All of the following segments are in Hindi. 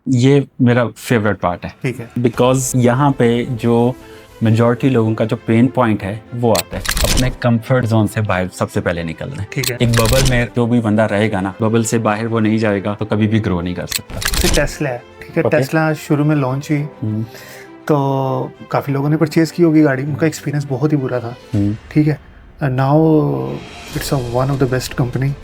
ये मेरा फेवरेट पार्ट है, ठीक है। बिकॉज यहाँ पे जो मेजॉरिटी लोगों का जो पेन पॉइंट है वो आता है अपने कंफर्ट जोन से बाहर सबसे पहले निकलना है। ठीक है। एक बबल में जो भी बंदा रहेगा ना, बबल से बाहर वो नहीं जाएगा तो कभी भी ग्रो नहीं कर सकता। फिर टेस्ला है, ठीक है। Okay. टेस्ला शुरू में लॉन्च हुई तो काफ़ी लोगों ने परचेज की होगी गाड़ी, उनका एक्सपीरियंस बहुत ही बुरा था, ठीक है। Now it's one of the best company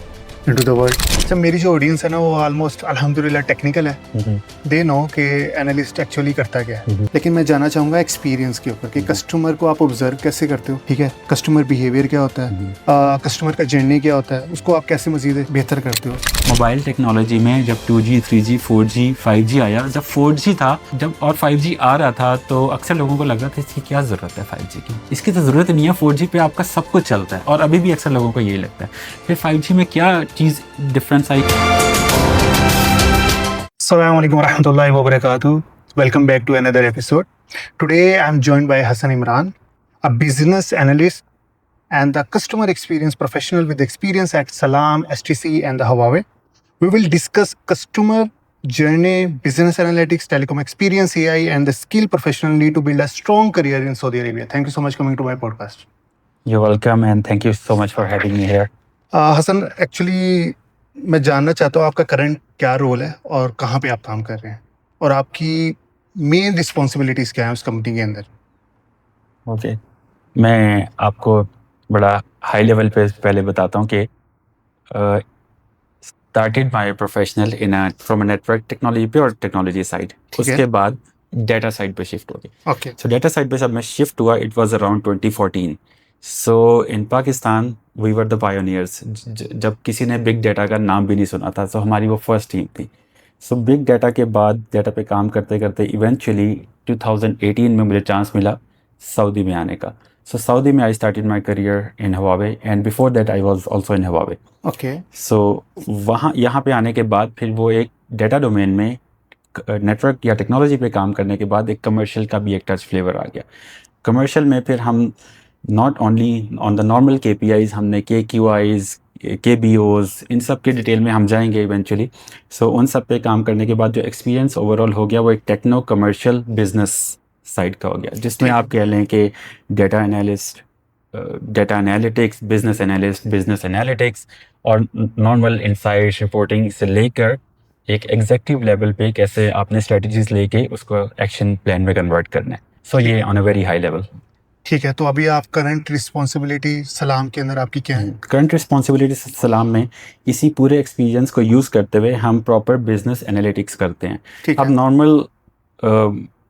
into the world. अच्छा, मेरी जो ऑडियंस है ना वो ऑलमोस्ट अल्हम्दुलिल्लाह टेक्निकल है, दे नो कि एनालिस्ट एक्चुअली करता क्या है। लेकिन मैं जानना चाहूँगा एक्सपीरियंस के ऊपर कि कस्टमर को आप ऑब्जर्व कैसे करते हो, ठीक है। कस्टमर बिहेवियर क्या होता है, कस्टमर का जर्नी क्या होता है, उसको आप कैसे मजीद बेहतर करते हो। मोबाइल टेक्नोलॉजी में जब 2G 3G 4G 5G आया, जब 4G था जब और 5G आ रहा था तो अक्सर लोगों को लग रहा था इसकी क्या ज़रूरत है 5G की, इसकी तो ज़रूरत नहीं है, 4G पे आपका सब कुछ चलता है। और अभी भी अक्सर लोगों को यही लगता है। फिर 5G में क्या चीज़ डिफरेंस आई। Assalamu alaikum warahmatullahi wabarakatuh. Welcome back to another episode. Today I'm joined by Hassan Imran, a business analyst and the customer experience professional with experience at Salam, STC and the Huawei. We will discuss customer journey, business analytics, telecom experience, AI and the skill professional need to build a strong career in Saudi Arabia. Thank you so much coming to my podcast. You're welcome and thank you so much for having me here. Hasan, actually मैं जानना चाहता हूँ आपका करंट क्या रोल है और कहाँ पे आप काम कर रहे हैं और आपकी मेन रिस्पॉन्सिबिलिटीज़ क्या है उस कंपनी के अंदर। ओके, मैं आपको बड़ा हाई लेवल पे पहले बताता हूँ कि started my professional in from network technology पे और टेक्नोलॉजी साइड, उसके बाद डाटा साइड पे शिफ्ट हो गई। ओके। सो डाटा साइड पे जब मैं शिफ्ट हुआ it was around 2014। So in Pakistan we were the pioneers. जब किसी ने बिग डाटा का नाम भी नहीं सुना था, तो हमारी वो फर्स्ट टीम थी। सो बिग डाटा के बाद डाटा पे काम करते करते इवेंचुअली 2018 में मुझे चांस मिला सऊदी में आने का। सो सऊदी में I started my career in Huawei and before that I was also in Huawei. Okay. So वहाँ यहाँ पे आने के बाद फिर वो एक डाटा डोमेन में नेटवर्क या टेक्नोलॉजी पे काम करने के बाद एक कमर्शियल का भी एक टच फ्लेवर आ गया। कमर्शियल में फिर हम not only on the normal KPIs, हमने KQIs, KBOs, इन सब के डिटेल में हम जाएंगे इवेंचुअली। सो उन सब पे काम करने के बाद जो एक्सपीरियंस ओवरऑल हो गया वो एक टेक्नो कमर्शियल बिजनेस साइड का हो गया, जिसमें आप कह लें कि data analyst, data analytics, business analyst, business analytics और नॉर्मल इंसाइट्स रिपोर्टिंग से लेकर एक एग्जेक्टिव लेवल पे कैसे आपने स्ट्रेटजीज लेके उसको एक्शन प्लान में कन्वर्ट करना है। सो ये on a very high level. ठीक है, तो अभी आप करंट रिस्पॉन्सिबिलिटी सलाम के अंदर आपकी क्या है। करंट रिस्पॉन्सिबिलिटी सलाम में इसी पूरे एक्सपीरियंस को यूज़ करते हुए हम प्रॉपर बिजनेस एनालिटिक्स करते हैं। अब normal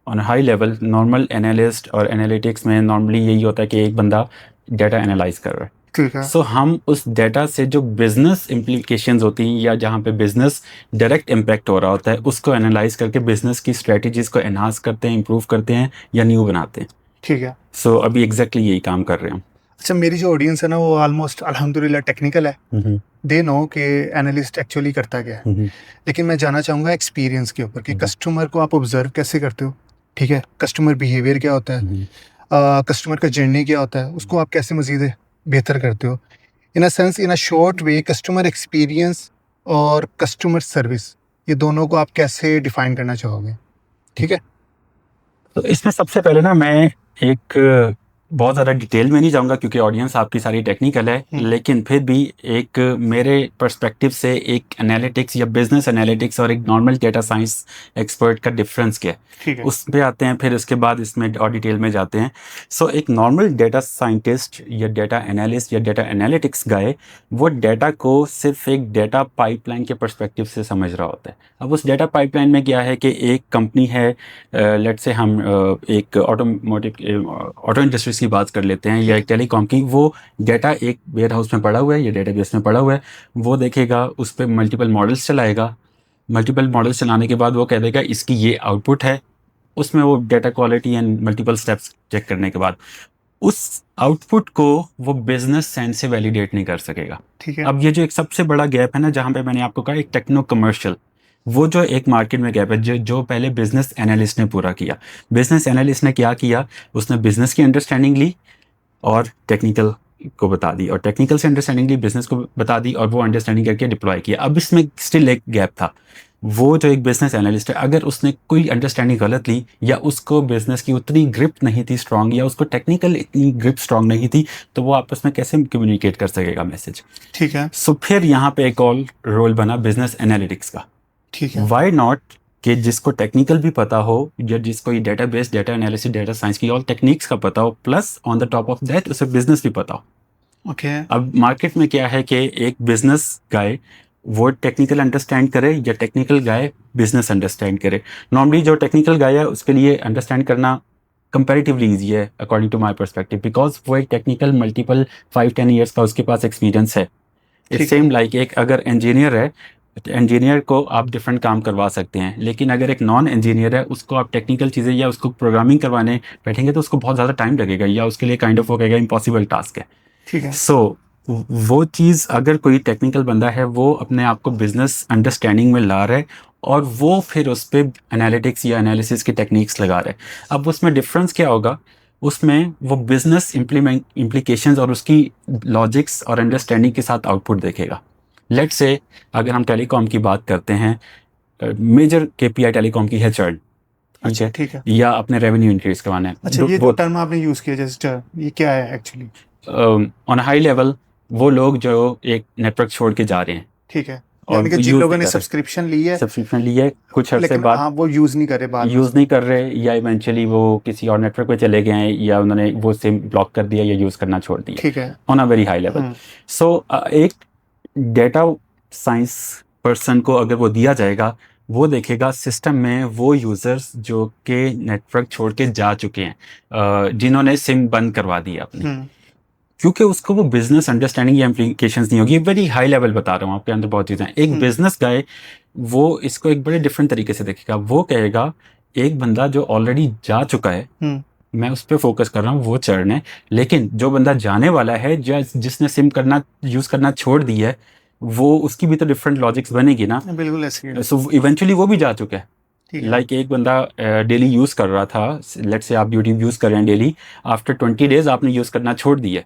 on high level normal analyst और एनालिटिक्स में नॉर्मली यही होता है कि एक बंदा डाटा एनालाइज कर रहा है। ठीक है। सो हम उस डाटा से जो बिजनेस इम्प्लीकेशंस होती हैं या जहाँ पे बिजनेस डायरेक्ट इम्पैक्ट हो रहा होता है उसको एनालाइज करके बिजनेस की स्ट्रेटजीज को एनहांस करते हैं, इंप्रूव करते हैं या न्यू बनाते हैं। ठीक है। सो अभी एग्जैक्टली यही काम कर रहे हैं। अच्छा, मेरी जो ऑडियंस है ना वो ऑलमोस्ट अल्हम्दुलिल्लाह टेक्निकल है, दे नो कि एनालिस्ट एक्चुअली करता क्या है। लेकिन मैं जानना चाहूँगा एक्सपीरियंस के ऊपर कि कस्टमर को आप ऑब्जर्व कैसे करते हो, ठीक है। कस्टमर बिहेवियर क्या होता है, कस्टमर का जर्नी क्या होता है, उसको आप कैसे मजीद बेहतर करते हो। In a sense, in a short way, customer experience और कस्टमर सर्विस, ये दोनों को आप कैसे डिफाइन करना चाहोगे, ठीक है। तो इसमें सबसे पहले ना मैं एक बहुत ज़्यादा डिटेल में नहीं जाऊंगा क्योंकि ऑडियंस आपकी सारी टेक्निकल है, लेकिन फिर भी एक मेरे पर्सपेक्टिव से एक एनालिटिक्स या बिजनेस एनालिटिक्स और एक नॉर्मल डेटा साइंस एक्सपर्ट का डिफरेंस क्या है उस पे आते हैं, फिर उसके बाद इसमें और डिटेल में जाते हैं। सो एक नॉर्मल डेटा साइंटिस्ट या डेटा एनालिस्ट या डेटा एनालिटिक्स गाय वो डेटा को सिर्फ एक डेटा पाइपलाइन के पर्सपेक्टिव से समझ रहा होता है। अब उस डेटा पाइपलाइन में क्या है कि एक कंपनी है, लेट्स से हम एक ऑटो इंडस्ट्रीज की बात कर लेते हैं या एक टेलीकॉम की, वो डाटा एक वेयर हाउस में पड़ा हुआ है या डेटाबेस में पड़ा हुआ है, वो देखेगा, उस पर मल्टीपल मॉडल्स चलाएगा, मल्टीपल मॉडल्स चलाने के बाद वो कह देगा इसकी ये आउटपुट है, उसमें वो data quality and multiple steps check करने के बाद उस आउटपुट को वो बिजनेस सेंस से वैलिडेट नहीं कर सकेगा। ठीक है। अब ये जो एक सबसे बड़ा गैप है ना, जहाँ पे मैंने आपको कहा एक टेक्नो कमर्शियल, वो जो एक मार्केट में गैप है जो पहले बिजनेस एनालिस्ट ने पूरा किया। बिजनेस एनालिस्ट ने क्या किया, उसने बिजनेस की अंडरस्टैंडिंग ली और टेक्निकल को बता दी, और टेक्निकल से अंडरस्टैंडिंग ली, बिजनेस को बता दी और वो अंडरस्टैंडिंग करके डिप्लॉय किया। अब इसमें स्टिल एक गैप था। वो जो एक बिजनेस एनालिस्ट है, अगर उसने कोई अंडरस्टैंडिंग गलत ली या उसको बिजनेस की उतनी ग्रिप नहीं थी स्ट्रांग, या उसको टेक्निकल इतनी ग्रिप स्ट्रांग नहीं थी, तो वो आपस में कैसे कम्युनिकेट कर सकेगा मैसेज। ठीक है। सो फिर यहाँ पे एक और रोल बना बिजनेस एनालिटिक्स का। ठीक है। वाई नॉट कि जिसको टेक्निकल भी पता हो, या जिसको ये database, data analysis, data science की ऑल टेक्निक्स का पता हो, plus on the top of that उसे बिजनेस भी पता हो। ओके। अब मार्केट में क्या है कि एक बिजनेस गाय वो टेक्निकल अंडरस्टैंड करे, या टेक्निकल गाय बिजनेस अंडरस्टैंड करे। नॉर्मली जो टेक्निकल गाय है उसके लिए अंडरस्टैंड करना कंपैरेटिवली ईजी है according to my perspective, because वो एक टेक्निकल मल्टीपल 5-10 ईयर्स का उसके पास एक्सपीरियंस है। इट्स सेम लाइक एक अगर इंजीनियर है, इंजीनियर को आप डिफरेंट काम करवा सकते हैं, लेकिन अगर एक नॉन इंजीनियर है उसको आप टेक्निकल चीज़ें या उसको प्रोग्रामिंग करवाने बैठेंगे तो उसको बहुत ज़्यादा टाइम लगेगा, या उसके लिए काइंड ऑफ वो कहेगा इम्पॉसिबल टास्क है। ठीक है। सो वो चीज़ अगर कोई टेक्निकल बंदा है वो अपने आप को बिजनेस अंडरस्टैंडिंग में ला रहा है, और वो फिर उस पर एनालिटिक्स या एनालिसिस की टेक्निक्स लगा रहे हैं। अब उसमें डिफरेंस क्या होगा, उसमें वो बिजनेस इम्प्लीकेशंस और उसकी लॉजिक्स और अंडरस्टैंडिंग के साथ आउटपुट देखेगा। लेट्स से अगर हम टेलीकॉम की बात करते हैं, मेजर केपीआई टेलीकॉम की है चर्न, अच्छा। ठीक है। या अपने रेवेन्यू इंक्रीज करवाना है। अच्छा, ये जो टर्म आपने यूज किया जैसे टर्म, ये क्या है एक्चुअली? ऑन हाई लेवल वो लोग जो एक नेटवर्क छोड़ के जा रहे हैं, ठीक है, और यानी कि जिन use लोगों नहीं ने कर रहे। सब्सक्रिप्शन ली है, सब्सक्रिप्शन ली है कुछ अरसे लेकिन बाद हाँ वो यूज नहीं कर रहे, बाद में यूज़ नहीं कर रहे, या इवेंचुअली वो किसी और नेटवर्क पे चले गए हैं, या उन्होंने वो सिम ब्लॉक कर दिया या यूज़ करना छोड़ दिया। ठीक है। On a very high level. So एक डेटा साइंस पर्सन को अगर वो दिया जाएगा, वो देखेगा सिस्टम में वो यूज़र्स जो कि नेटवर्क छोड़ के जा चुके हैं, जिन्होंने सिम बंद करवा दी अपनी, क्योंकि उसको वो बिजनेस अंडरस्टैंडिंग या इम्प्लीकेशंस नहीं होगी। वेरी हाई लेवल बता रहा हूँ, आपके अंदर बहुत चीज़ें हैं। एक बिजनेस गाय वो इसको एक बड़े डिफरेंट तरीके से देखेगा। वो कहेगा एक बंदा जो ऑलरेडी जा चुका है, मैं उस पर फोकस कर रहा हूँ, वो चरण है, लेकिन जो बंदा जाने वाला है, जिसने सिम करना यूज़ करना छोड़ दी है, वो उसकी भी तो डिफरेंट लॉजिक्स बनेगी ना। बिल्कुल ऐसे। सो इवेंचुअली वो भी जा चुका है। ठीक है। लाइक एक बंदा डेली यूज़ कर रहा था, लेट्स से आप यूट्यूब यूज़ कर रहे हैं डेली, आफ्टर 20 डेज आपने यूज़ करना छोड़ दिया,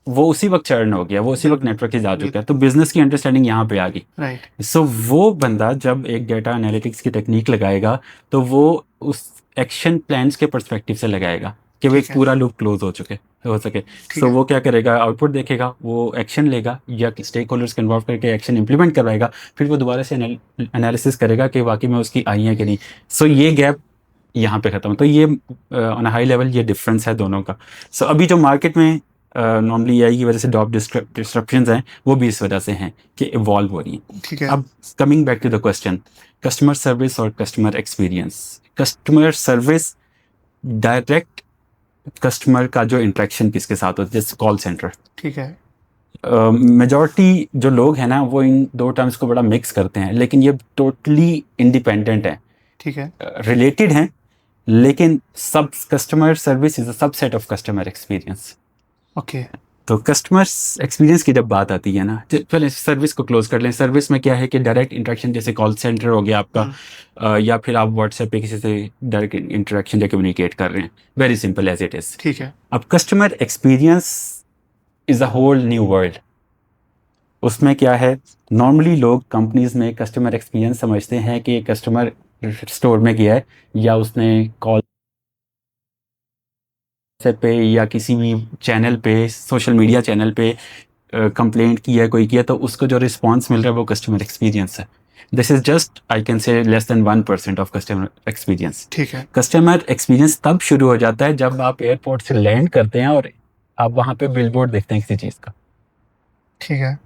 वो उसी वक्त चर्न हो गया, वो उसी वक्त नेटवर्क से जा चुका है। तो बिजनेस की अंडरस्टैंडिंग यहाँ पे आ गई। राइट। सो वो बंदा जब एक डेटा एनालिटिक्स की टेक्निक लगाएगा, तो वो उस एक्शन प्लान्स के पर्सपेक्टिव से लगाएगा कि वो एक पूरा लूप क्लोज हो सके। सो वो क्या करेगा, आउटपुट देखेगा, वो एक्शन लेगा, या स्टेक होल्डर्स को इन्वॉल्व करके एक्शन इंप्लीमेंट करवाएगा, फिर वो दोबारा से एनालिसिस करेगा कि वाकई में उसकी आई है कि नहीं। सो ये गैप यहाँ पे खत्म। तो ये ऑन हाई लेवल ये डिफरेंस है दोनों का। सो अभी जो मार्केट में नॉर्मली एआई की वजह से जॉब डिस्ट्रप्शंस हैं, वो भी इस वजह से हैं कि इवॉल्व हो रही हैं। ठीक है। अब coming back to the question, customer service और customer experience. Customer service direct customer का जो इंटरेक्शन किसके साथ होता है, जैसे कॉल सेंटर। ठीक है। मेजॉरिटी जो लोग हैं ना, वो इन दो टर्म्स को बड़ा मिक्स करते हैं, लेकिन ये टोटली इंडिपेंडेंट है। ठीक है। रिलेटेड हैं, लेकिन सब customer service is a subset of customer experience. Okay. तो कस्टमर एक्सपीरियंस की जब बात आती है ना, पहले सर्विस को क्लोज कर लें। सर्विस में क्या है कि डायरेक्ट इंटरेक्शन, जैसे कॉल सेंटर हो गया आपका, या फिर आप व्हाट्सएप पे किसी से डायरेक्ट इंटरेक्शन या कम्युनिकेट कर रहे हैं, very simple as it is. ठीक है। अब customer experience is a whole new world. उसमें क्या है, नॉर्मली लोग कंपनीज में कस्टमर एक्सपीरियंस समझते हैं कि कस्टमर स्टोर में गया है, या उसने कॉल पे या किसी भी चैनल पे, सोशल मीडिया चैनल पे कंप्लेंट किया है, कोई किया, तो उसको जो रिस्पांस मिल रहा है वो कस्टमर एक्सपीरियंस है। This is just I can say less than 1% of customer experience. ठीक है। कस्टमर एक्सपीरियंस तब शुरू हो जाता है जब आप एयरपोर्ट से लैंड करते हैं और आप वहाँ पे बिलबोर्ड देखते हैं किसी चीज़ का। ठीक है।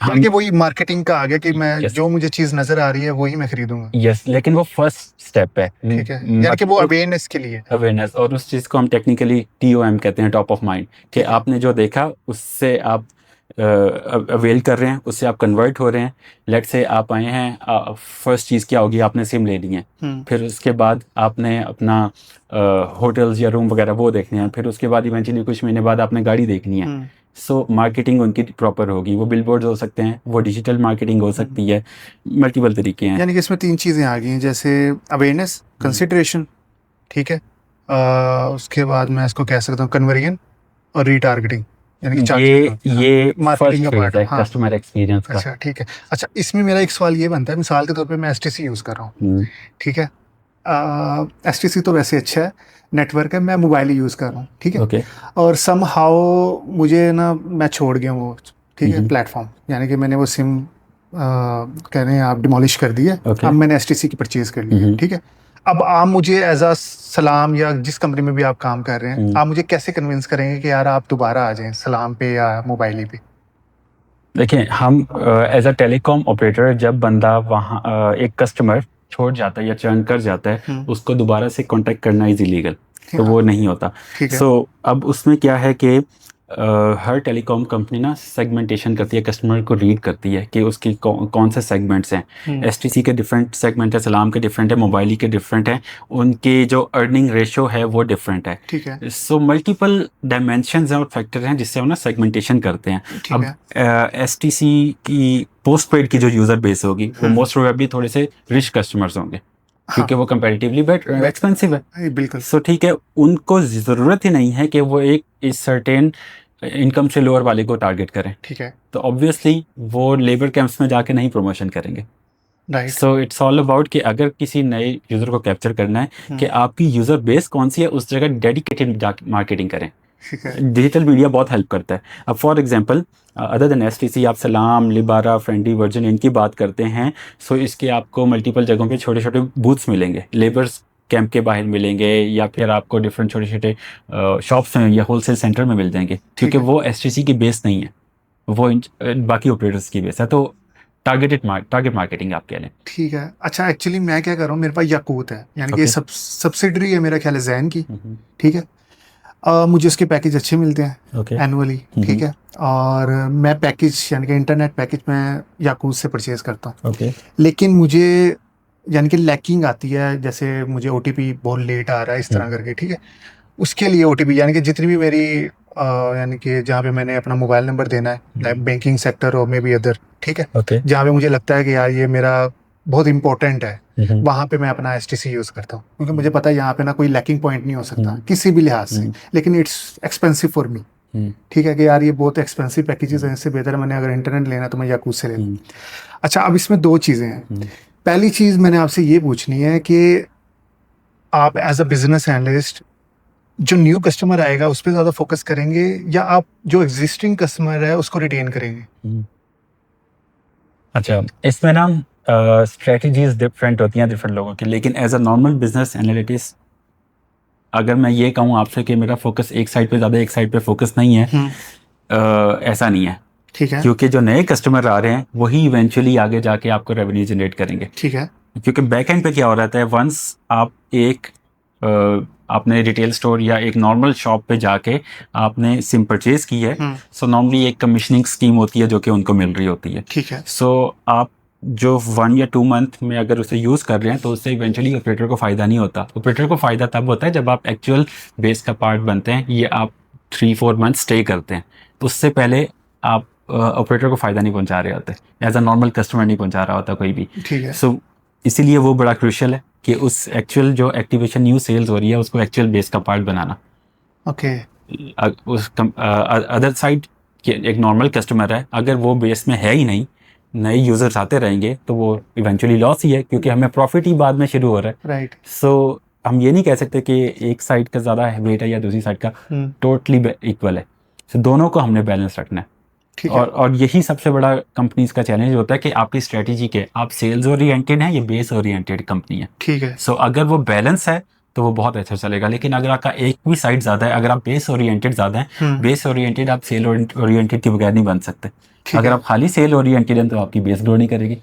यानी कि वही मार्केटिंग का आ गया कि मैं जो मुझे चीज नजर आ रही है वही मैं खरीदूंगा। यस, लेकिन वो फर्स्ट स्टेप है। ठीक है, यानी कि वो अवेयरनेस के लिए। अवेयरनेस, और उस चीज़ को हम टेक्निकली TOM कहते हैं, टॉप ऑफ माइंड, कि आपने जो देखा उससे आप अवेल कर रहे हैं, उससे आप कन्वर्ट हो रहे हैं। लेट से आप आए हैं, फर्स्ट चीज़ क्या होगी, आपने सिम ले ली है, फिर उसके बाद आपने अपना होटल्स या रूम वगैरह वो देखने हैं, फिर उसके बाद इवेंचुअली कुछ महीने बाद आपने गाड़ी देखनी है। सो मार्केटिंग उनकी प्रॉपर होगी, वो बिलबोर्ड्स हो सकते हैं, वो डिजिटल मार्केटिंग हो सकती है, मल्टीपल तरीके हैं। यानी कि इसमें 3 चीज़ें आ गई हैं, जैसे अवेयरनेस, कंसिडरेशन, ठीक है, उसके बाद मैं इसको कह सकता हूँ कन्वर्जन और रीटारगेटिंग, यानी कि चार्जिंग ये मार्केटिंग का फर्स्ट पार्ट फेज है हाँ कस्टमर एक्सपीरियंस का। अच्छा ठीक है। अच्छा इसमें मेरा एक सवाल ये बनता है, मिसाल के तौर पे मैं एसटीसी यूज़ कर रहा हूँ, ठीक है, एसटीसी तो वैसे अच्छा है, नेटवर्क है, मैं मोबाइल ही यूज़ कर रहा हूँ, ठीक है, ओके। और सम हाउ मुझे ना मैं छोड़ गया वो, ठीक है, प्लेटफॉर्म, यानी कि मैंने वो सिम कह रहे हैं आप डिमोलिश कर दिया, Okay. अब मैंने एसटीसी की परचेज कर ली है, ठीक है। अब आप मुझे एज अ सलाम या जिस कंपनी में भी आप काम कर रहे हैं, आप मुझे कैसे कन्विंस करेंगे कि यार आप दोबारा आ जाएं सलाम पे या मोबाइल ही पे? देखिए हम एज अ टेलीकॉम ऑपरेटर जब बंदा वहाँ एक कस्टमर छोड़ जाता है या चर्न कर जाता है उसको दोबारा से कांटेक्ट करना इज इलीगल, तो वो नहीं होता। ठीक है। सो अब उसमें क्या है कि हर टेलीकॉम कंपनी ना सेगमेंटेशन करती है, कस्टमर को रीड करती है कि उसकी कौन से सेगमेंट्स हैं। एसटीसी के डिफरेंट सेगमेंट है, सलाम के डिफरेंट है, मोबाइल के डिफरेंट है, उनके जो अर्निंग रेशो है वो डिफरेंट है। ठीक है। सो मल्टीपल डायमेंशंस हैं और फैक्टर हैं जिससे वो ना सेगमेंटेशन करते हैं। अब एसटीसी की पोस्ट पेड की जो यूज़र बेस होगी वो मोस्ट प्रोबेबली थोड़े से रिच कस्टमर्स होंगे क्योंकि वो कंपैरेटिवली एक्सपेंसिव है। बिल्कुल। सो ठीक है, उनको ज़रूरत ही नहीं है कि वो एक इस सर्टेन इनकम से लोअर वाले को टारगेट करें। ठीक है। तो ऑब्वियसली वो लेबर कैंप्स में जाके नहीं प्रमोशन करेंगे। Right. So it's all about कि अगर किसी नए यूज़र को कैप्चर करना है कि आपकी यूज़र बेस कौन सी है, उस जगह डेडिकेटेड मार्केटिंग करें। डिजिटल मीडिया बहुत हेल्प करता है। अब for example other than STC आप सलाम, लिबारा, फ्रेंडी, वर्जिन इनकी बात करते हैं, सो इसके आपको मल्टीपल जगहों पे छोटे छोटे बूथ्स मिलेंगे, लेबर्स कैंप के बाहर मिलेंगे या फिर आपको डिफरेंट छोटे छोटे शॉप्स में या होलसेल सेंटर में मिल जाएंगे क्योंकि वो एसटीसी की बेस नहीं है, वो बाकी ऑपरेटर्स की बेस है। तो टारगेट मार्केटिंग आप कह लें। ठीक है। अच्छा एक्चुअली मैं क्या कर रहा हूँ, मेरे पास याकूत है, यानी कि सब्सिडरी है मेरा ख्याल है जैन की, ठीक है। मुझे उसके पैकेज अच्छे मिलते हैं एनुअली, ठीक है, और मैं पैकेज यानी कि इंटरनेट पैकेज मैं याकूत से परचेज करता हूँ, लेकिन मुझे यानी कि लैकिंग आती है, जैसे मुझे ओटीपी बहुत लेट आ रहा है इस तरह करके, ठीक है, उसके लिए ओटीपी यानी कि जितनी भी मेरी यानी कि जहाँ पे मैंने अपना मोबाइल नंबर देना है, लाइक बैंकिंग सेक्टर और मे बी अदर, ठीक है, जहाँ पे मुझे लगता है कि यार ये मेरा बहुत इंपॉर्टेंट है, वहाँ पे मैं अपना एसटीसी यूज़ करता हूँ, क्योंकि मुझे पता है यहाँ पे ना कोई लैकिंग पॉइंट नहीं हो सकता किसी भी लिहाज से, लेकिन इट्स एक्सपेंसिव फॉर मी, ठीक है, कि यार ये बहुत एक्सपेंसिव पैकेजेस हैं, इससे बेहतर मैंने अगर इंटरनेट लेना तो मैं याकूत से ले लूँ। अच्छा अब इसमें दो चीज़ें हैं। पहली चीज़ मैंने आपसे ये पूछनी है कि आप एज अ बिजनेस एनालिस्ट जो न्यू कस्टमर आएगा उस पर ज़्यादा फोकस करेंगे या आप जो एग्जिस्टिंग कस्टमर है उसको रिटेन करेंगे? अच्छा इसमें ना स्ट्रेटजीज डिफरेंट होती हैं डिफरेंट लोगों की, लेकिन एज अ नॉर्मल बिजनेस एनालिटिस्ट अगर मैं ये कहूँ आपसे कि मेरा फोकस एक साइड पे ज़्यादा एक साइड पे फोकस नहीं है, ऐसा नहीं है। ठीक है। क्योंकि जो नए कस्टमर आ रहे हैं वही इवेंचुअली आगे जाके आपको रेवेन्यू जनरेट करेंगे। ठीक है। क्योंकि बैक एंड पे क्या हो रहता है, वंस आप एक आपने रिटेल स्टोर या एक नॉर्मल शॉप पे जाके आपने सिम परचेज की है, सो नॉर्मली एक कमीशनिंग स्कीम होती है जो कि उनको मिल रही होती है। ठीक है। सो आप जो 1 या 2 मंथ में अगर उसे यूज़ कर रहे हैं तो उससे इवेंचुअली ऑपरेटर को फ़ायदा नहीं होता। ऑपरेटर को फ़ायदा तब होता है जब आप एक्चुअल बेस का पार्ट बनते हैं, ये आप 3-4 मंथ स्टे करते हैं, तो उससे पहले आप ऑपरेटर को फ़ायदा नहीं पहुंचा रहे होते, एज अ नॉर्मल कस्टमर नहीं पहुंचा रहा होता कोई भी। ठीक है। सो इसीलिए वो बड़ा क्रूशियल है कि उस एक्चुअल जो एक्टिवेशन न्यू सेल्स हो रही है उसको एक्चुअल बेस का पार्ट बनाना। ओके। उस अदर साइड एक नॉर्मल कस्टमर है, अगर वो बेस में है ही नहीं, नए यूजर्स आते रहेंगे तो वो इवेंचुअली लॉस ही है क्योंकि हमें प्रॉफिट ही बाद में शुरू हो रहा है। राइट। सो हम ये नहीं कह सकते कि एक साइड का ज़्यादा वेट है या दूसरी साइड का टोटली इक्वल है। सो दोनों को हमने बैलेंस रखना है। और यही सबसे बड़ा कंपनीज का चैलेंज होता है कि आपकी स्ट्रेटेजी के आप सेल्स ओरिएंटेड हैं या बेस ओरिएंटेड कंपनी है। ठीक है। सो अगर वो बैलेंस है तो वो बहुत अच्छा चलेगा, लेकिन अगर आपका एक भी साइड ज़्यादा है, अगर आप बेस ओरिएंटेड ज़्यादा है, बेस ओरिएंटेड आप सेल ओरिएंटेड के बगैर नहीं बन सकते। अगर आप खाली सेल ओरिएंटेड हैं तो आपकी बेस ग्रो नहीं करेगी।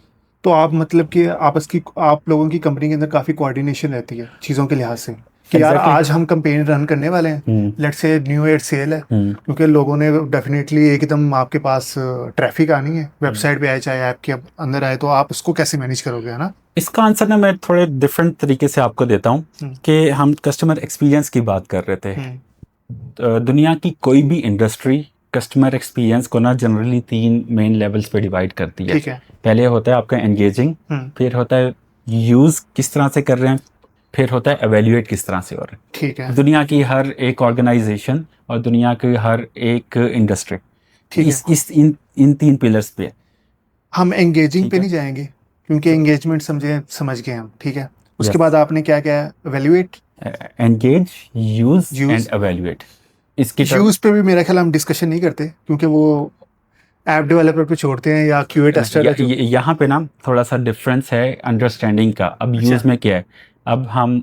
तो आप मतलब कि आप लोगों की कंपनी के अंदर काफ़ी कोऑर्डिनेशन रहती है चीज़ों के लिहाज से कि यार आज हम कैंपेन रन करने वाले हैं, let's say new year cell है, क्योंकि लोगों ने डेफिनेटली एकदम आपके पास ट्रैफिक आनी है, वेबसाइट पे आए चाहे ऐप के अंदर आए, तो आप उसको कैसे मैनेज करोगे, है ना? इसका आंसर ना मैं थोड़े डिफरेंट तरीके से आपको देता हूँ कि हम कस्टमर एक्सपीरियंस की बात कर रहे थे। दुनिया की कोई भी इंडस्ट्री कस्टमर एक्सपीरियंस को ना जनरली 3 मेन लेवल्स पे डिवाइड करती है। ठीक है। पहले होता है आपका एंगेजिंग, फिर होता है यूज़ किस तरह से कर रहे हैं, फिर होता है एवेल्युएट किस तरह से हो रहा है। ठीक है, दुनिया की हर एक ऑर्गेनाइजेशन और दुनिया की हर एक इंडस्ट्री ठीक है। इस इन 3 पिलर्स पे है। हम एंगेजिंग ठीक पे है। नहीं जाएंगे क्योंकि एंगेजमेंट समझ गए हम, ठीक है। उसके यस, बाद आपने क्या क्या evaluate, engage, use and use. Evaluate. इसकी यूज पे भी मेरा ख्याल हम डिस्कशन नहीं करते क्योंकि वो ऐप डेवलपर पे छोड़ते हैं या क्यूए टेस्टर है जो। यहाँ पे ना थोड़ा सा डिफरेंस है अंडरस्टैंडिंग का। अब अच्छा, यूज़ में क्या है, अब हम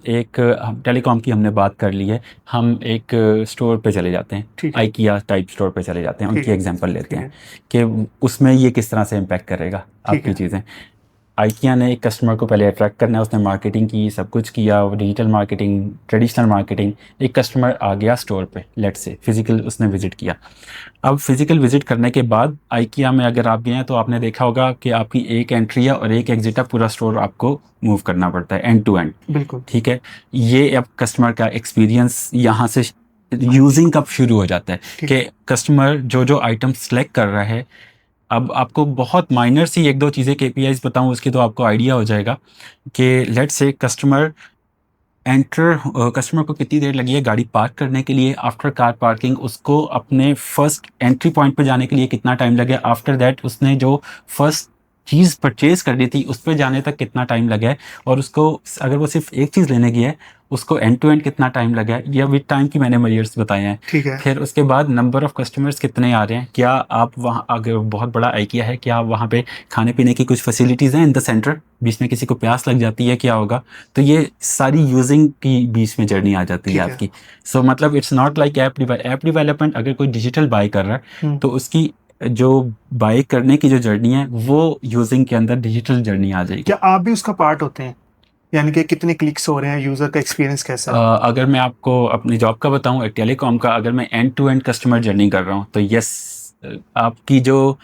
टेलीकॉम की हमने बात कर ली है, हम एक स्टोर पे चले जाते हैं, ठीक है, आइकिया टाइप स्टोर पे चले जाते हैं, ठीक उनकी है, एग्जांपल लेते ठीक हैं है, कि उसमें ये किस तरह से इम्पेक्ट करेगा ठीक आपकी है, चीज़ें। आइकिया ने एक कस्टमर को पहले अट्रैक्ट करना है, उसने मार्केटिंग की, सब कुछ किया, डिजिटल मार्केटिंग, ट्रेडिशनल मार्केटिंग। एक कस्टमर आ गया स्टोर पे, लेट से फिजिकल उसने विजिट किया। अब फिजिकल विजिट करने के बाद आइकिया में अगर आप गए हैं तो आपने देखा होगा कि आपकी एक एंट्री है और एक एग्जिट है, पूरा स्टोर आपको मूव करना पड़ता है एंड टू एंड। बिल्कुल, ठीक है। ये अब कस्टमर का एक्सपीरियंस यहाँ से यूजिंग कब शुरू हो जाता है ठीक कि है, कस्टमर जो जो आइटम सेलेक्ट कर रहा है। अब आपको बहुत माइनर सी एक दो चीज़ें केपीआईज बताऊं, उसकी तो आपको आइडिया हो जाएगा कि लेट्स से कस्टमर को कितनी देर लगी है गाड़ी पार्क करने के लिए, आफ्टर कार पार्किंग उसको अपने फर्स्ट एंट्री पॉइंट पे जाने के लिए कितना टाइम लगे, आफ्टर दैट उसने जो फर्स्ट चीज़ परचेज करनी थी उस पर जाने तक कितना टाइम लगा है, और उसको अगर वो सिर्फ एक चीज़ लेने की है उसको एंड टू एंड कितना टाइम लगा है, या विद टाइम की मैंने मेजर्स बताए हैं। ठीक है, फिर उसके बाद नंबर ऑफ कस्टमर्स कितने आ रहे हैं, क्या आप वहाँ अगर बहुत बड़ा आइकिया है क्या वहाँ पे खाने पीने की कुछ फैसिलिटीज़ हैं इन द सेंटर, बीच में किसी को प्यास लग जाती है क्या होगा। तो ये सारी यूजिंग की बीच में जर्नी आ जाती है ठीक है। आपकी। सो मतलब it's not like app development. अगर कोई डिजिटल बाय कर रहा है तो उसकी जो बाय करने की जो जर्नी है वो यूजिंग के अंदर डिजिटल जर्नी आ जाएगी। क्या आप भी उसका पार्ट होते हैं, यानी कि कितने क्लिक्स हो रहे हैं, यूजर का एक्सपीरियंस कैसा है? अगर मैं आपको अपनी जॉब का बताऊं, टेलीकॉम का, अगर मैं end to end customer journey कर रहा हूं तो यस, आपकी जो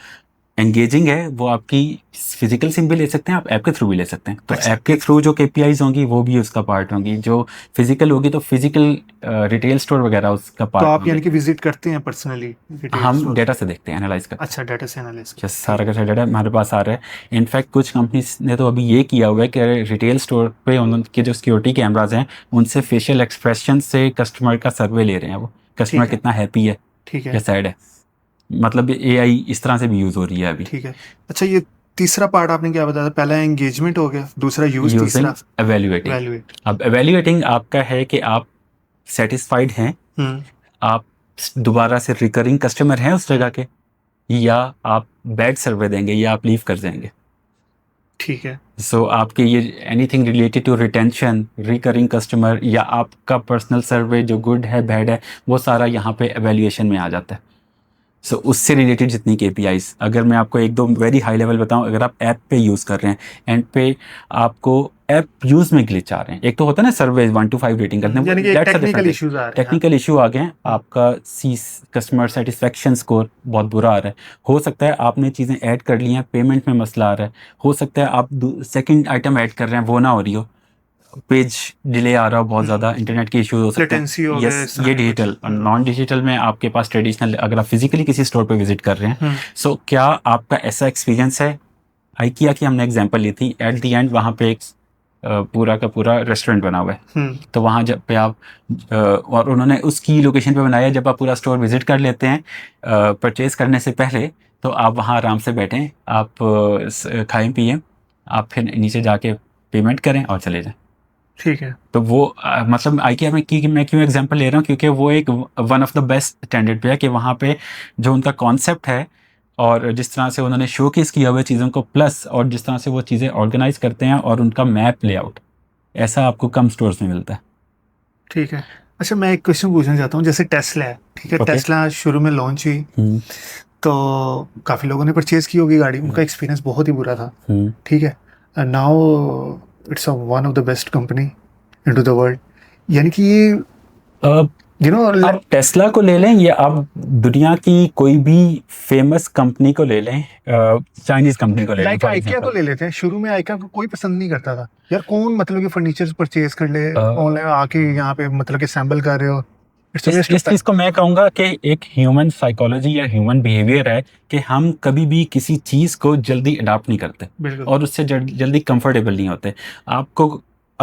एंगेजिंग है वो आपकी फिजिकल सिम भी ले सकते हैं, आप ऐप के थ्रू भी ले सकते हैं। तो अच्छा, ऐप के थ्रू जो केपीआईज होंगी वो भी उसका पार्ट होंगी, जो फिजिकल होगी तो फिजिकल रिटेल स्टोर वगैरह उसका तो पार्ट आप होंगे। यानी कि विजिट करते हैं पर्सनली रिटेल हम स्टोर? डेटा से देखते हैं, एनालाइज करते हैं। अच्छा, डाटा से एनालिसिस। यस, सारा का डाटा हमारे पास आ रहा है। इनफैक्ट कुछ कंपनीज ने तो अभी ये किया हुआ है कि रिटेल स्टोर पे उनके जो सिक्योरिटी कैमराज हैं उनसे फेशियल एक्सप्रेशन से कस्टमर का सर्वे ले रहे हैं, वो कस्टमर ठीक है, कितना हैप्पी है ठीक या है, सैड है। मतलब एआई इस तरह से भी यूज़ हो रही है अभी। ठीक है। अच्छा, ये तीसरा पार्ट आपने क्या बताया? पहला एंगेजमेंट हो गया, दूसरा यूज, यूजिंग, तीसरा एवेल्युएटिंग। वैल्यूएट। अब एवेल्युएटिंग आपका है कि आप सेटिस्फाइड हैं, हम्म, आप दोबारा से रिकरिंग कस्टमर हैं उस जगह के, या आप बैड सर्वे देंगे या आप लीव कर जाएंगे। ठीक है, सो आपके ये anything related to retention, recurring customer, या आपका पर्सनल सर्वे जो गुड है बैड है, वो सारा यहाँ पे एवेल्युएशन में आ जाता है। सो उससे रिलेटेड जितनी केपीआईज, अगर मैं आपको एक दो वेरी हाई लेवल बताऊं, अगर आप ऐप पे यूज़ कर रहे हैं, एंड पे आपको ऐप यूज़ में ग्लिच आ रहे हैं, एक तो होता है ना सर्वे 1 to 5 रेटिंग करते हैं, यानी कि टेक्निकल इश्यूज आ रहे हैं। टेक्निकल इशू आ गए हैं, आपका कस्टमर सेटिस्फेक्शन स्कोर बहुत बुरा आ रहा है, हो सकता है आपने चीज़ें ऐड कर ली हैं, पेमेंट में मसला आ रहा है, हो सकता है आप सेकंड आइटम ऐड कर रहे हैं वो ना हो रही हो, पेज डिले आ रहा हो बहुत ज़्यादा, इंटरनेट के इश्यूज हो सकते लेटेंसी हैं। हो गए, यस, ये डिजिटल। नॉन डिजिटल में आपके पास ट्रेडिशनल, अगर आप फिजिकली किसी स्टोर पे विजिट कर रहे हैं, सो क्या आपका ऐसा एक्सपीरियंस है? आइकिया की हमने एग्जांपल ली थी, एट द एंड वहाँ पे एक पूरा का पूरा रेस्टोरेंट बना हुआ है, तो वहाँ जब पे आप और उन्होंने उसकी लोकेशन पे बनाया, जब आप पूरा स्टोर विजिट कर लेते हैं परचेज करने से पहले, तो आप वहाँ आराम से बैठें, आप खाएं पिएं, आप फिर नीचे जाके पेमेंट करें और चले जाएं। ठीक है, तो वो मतलब आइकिया में की मैं क्यों एग्जांपल ले रहा हूँ, क्योंकि वो एक one of the best standard पे है कि वहाँ पे जो उनका कॉन्सेप्ट है और जिस तरह से उन्होंने शोकेस किया हुआ है चीज़ों को, प्लस और जिस तरह से वो चीज़ें ऑर्गेनाइज करते हैं और उनका मैप लेआउट, ऐसा आपको कम स्टोर्स में मिलता है। ठीक है। अच्छा, मैं एक क्वेश्चन पूछना चाहता हूँ। जैसे टेस्ला है, ठीक है, Okay. टेस्ला शुरू में लॉन्च हुई तो काफ़ी लोगों ने परचेज की होगी गाड़ी, उनका एक्सपीरियंस बहुत ही बुरा था, ठीक है। Now it's one of the best company into the world, यानी कि ये यू नो, आप टेस्ला को ले लें या आप दुनिया की कोई भी फेमस कंपनी को ले लें, चाइनीज कंपनी को ले लें, लाइक आइकिया को ले लेते हैं। शुरू में आइकिया को कोई पसंद नहीं करता था यार, कौन मतलब कि फर्नीचर परचेज कर ले ऑनलाइन आके यहाँ पे, मतलब कि सैम्पल कर रहे हो। इस चीज़ को मैं कहूँगा कि एक ह्यूमन साइकोलॉजी या ह्यूमन बिहेवियर है कि हम कभी भी किसी चीज़ को जल्दी अडॉप्ट नहीं करते बिल्कुल, और उससे जल्दी कंफर्टेबल नहीं होते। आपको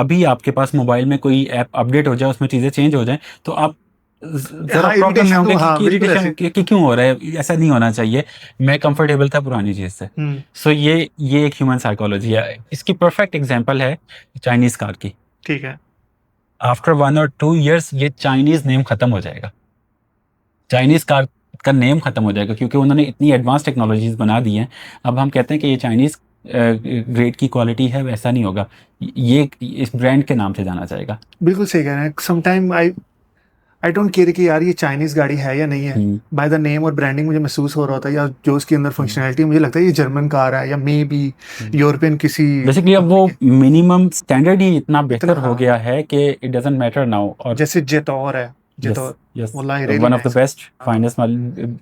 अभी आपके पास मोबाइल में कोई ऐप अपडेट हो जाए, उसमें चीज़ें चेंज हो जाए, तो आप जरा हाँ, प्रॉब्लम में irritation होंगे तो, हाँ, कि बिल्कुल इरिटेशन ऐसे। कि क्यों हो रहा है, ऐसा नहीं होना चाहिए, मैं कंफर्टेबल था पुरानी चीज़ से। सो ये एक ह्यूमन साइकोलॉजी है। इसकी परफेक्ट एग्जांपल है चाइनीज़ कार की। ठीक है। आफ्टर 1 और 2 years ये चाइनीज़ नेम खत्म हो जाएगा, चाइनीज़ कार का नेम खत्म हो जाएगा, क्योंकि उन्होंने इतनी एडवांस टेक्नोलॉजीज बना दी हैं। अब हम कहते हैं कि ये चाइनीज़ ग्रेड की क्वालिटी है, वैसा नहीं होगा, ये इस ब्रांड के नाम से जाना जाएगा। बिल्कुल सही कह रहे हैं। समटाइम आई डोंट केयर कि यार ये चाइनीज़ गाड़ी है या नहीं है, बाय द नेम और ब्रांडिंग मुझे महसूस हो रहा होता है, या जो उसके अंदर फंक्शनैलिटी मुझे लगता है ये जर्मन कार है, या मे बी यूरोपियन किसी। बेसिकली अब वो मिनिमम स्टैंडर्ड ही इतना बेहतर हो हाँ। गया है कि इट डजंट मैटर नाउ। और जैसे जेटोर है, जेटोर yes, wallahi really one of the nice. best finest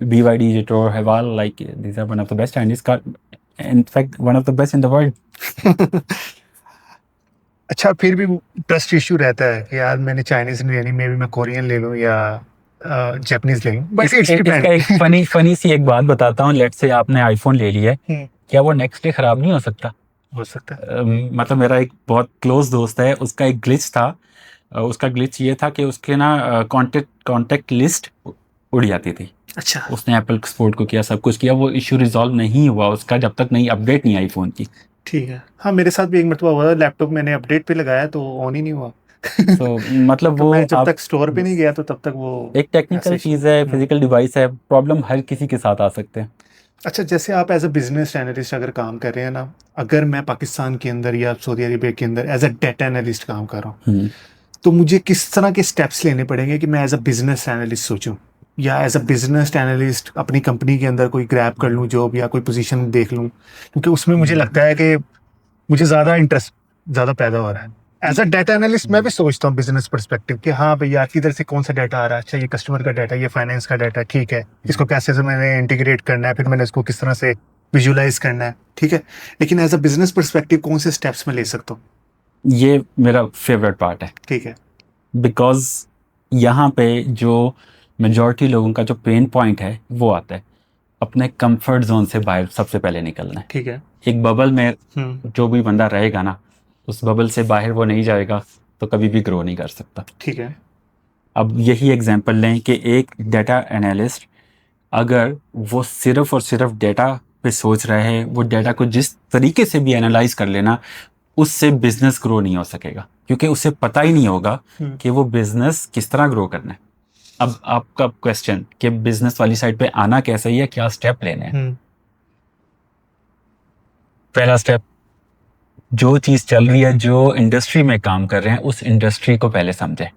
BYD, Jetor, Haval, like these are one of the best Chinese car, in fact one of the best in the world. अच्छा, फिर भी ट्रस्ट इशू रहता है कि यार मैंने चाइनीज नहीं लेनी, मे बी मैं कोरियन ले लूं या जापानीज ले लूं, बट इट्स इसका एक फनी सी एक बात बताता हूँ। लेट्स से आपने आईफोन ले लिया है, क्या वो नेक्स्ट डे खराब नहीं हो सकता? हो सकता है। मतलब मेरा एक बहुत क्लोज दोस्त है, उसका एक ग्लिच था। उसका ग्लिच ये था कि उसके ना कॉन्टेक्ट लिस्ट उड़ जाती थी। अच्छा। उसने एप्पल सपोर्ट को किया, सब कुछ किया, वो इशू रिजॉल्व नहीं हुआ उसका जब तक नई अपडेट नहीं आई फ़ोन की। ठीक है। हाँ, मेरे साथ भी एक मरतबा हुआ, लैपटॉप मैंने अपडेट पे लगाया तो ऑन ही नहीं हुआ। तो मतलब तो वो मैं जब आप तक स्टोर पे नहीं गया तो तब तक वो एक टेक्निकल ऐसे। चीज़ है, फिजिकल डिवाइस है, प्रॉब्लम हर किसी के साथ आ सकते हैं। अच्छा, जैसे आप एज अ बिजनेस एनालिस्ट अगर काम कर रहे हैं ना, अगर मैं पाकिस्तान के अंदर या सऊदी अरेबिया के अंदर एज अ डेटा एनालिस्ट काम कर रहा हूँ, तो मुझे किस तरह के स्टेप्स लेने पड़ेंगे कि मैं एज अ बिजनेस एनालिस्ट सोचूं, या एज अ बिजनेस एनालिस्ट अपनी कंपनी के अंदर कोई ग्रैब कर लूं जॉब, या कोई पोजीशन देख लूं, क्योंकि उसमें मुझे लगता है कि मुझे ज़्यादा इंटरेस्ट ज़्यादा पैदा हो रहा है। एज अ डाटा एनालिस्ट मैं भी सोचता हूँ बिजनेस पर्सपेक्टिव कि हाँ भैया किधर से कौन सा डाटा आ रहा है, अच्छा ये कस्टमर का डाटा, ये फाइनेंस का डाटा, ठीक है, इसको कैसे से मैंने इंटीग्रेट करना है, फिर मैंने इसको किस तरह से विजुलाइज करना है, ठीक है। लेकिन एज अ बिजनेस पर्सपेक्टिव कौन से स्टेप्स में ले सकता हूँ? ये मेरा फेवरेट पार्ट है, ठीक है। बिकॉज यहाँ पे जो मेजॉरिटी लोगों का जो पेन पॉइंट है वो आता है, अपने कंफर्ट जोन से बाहर सबसे पहले निकलना है। ठीक है। एक बबल में जो भी बंदा रहेगा ना, उस बबल से बाहर वो नहीं जाएगा तो कभी भी ग्रो नहीं कर सकता। ठीक है। अब यही एग्जांपल लें कि एक डाटा एनालिस्ट अगर वो सिर्फ और सिर्फ डाटा पे सोच रहे हैं, वो डाटा को जिस तरीके से भी एनालाइज कर लेना, उससे बिजनेस ग्रो नहीं हो सकेगा, क्योंकि उसे पता ही नहीं होगा कि वो बिजनेस किस तरह ग्रो करना है। अब आपका क्वेश्चन कि बिजनेस वाली साइड पे आना कैसे है, क्या स्टेप लेने हैं। पहला स्टेप, जो चीज़ चल रही है, जो इंडस्ट्री में काम कर रहे हैं, उस इंडस्ट्री को पहले समझें,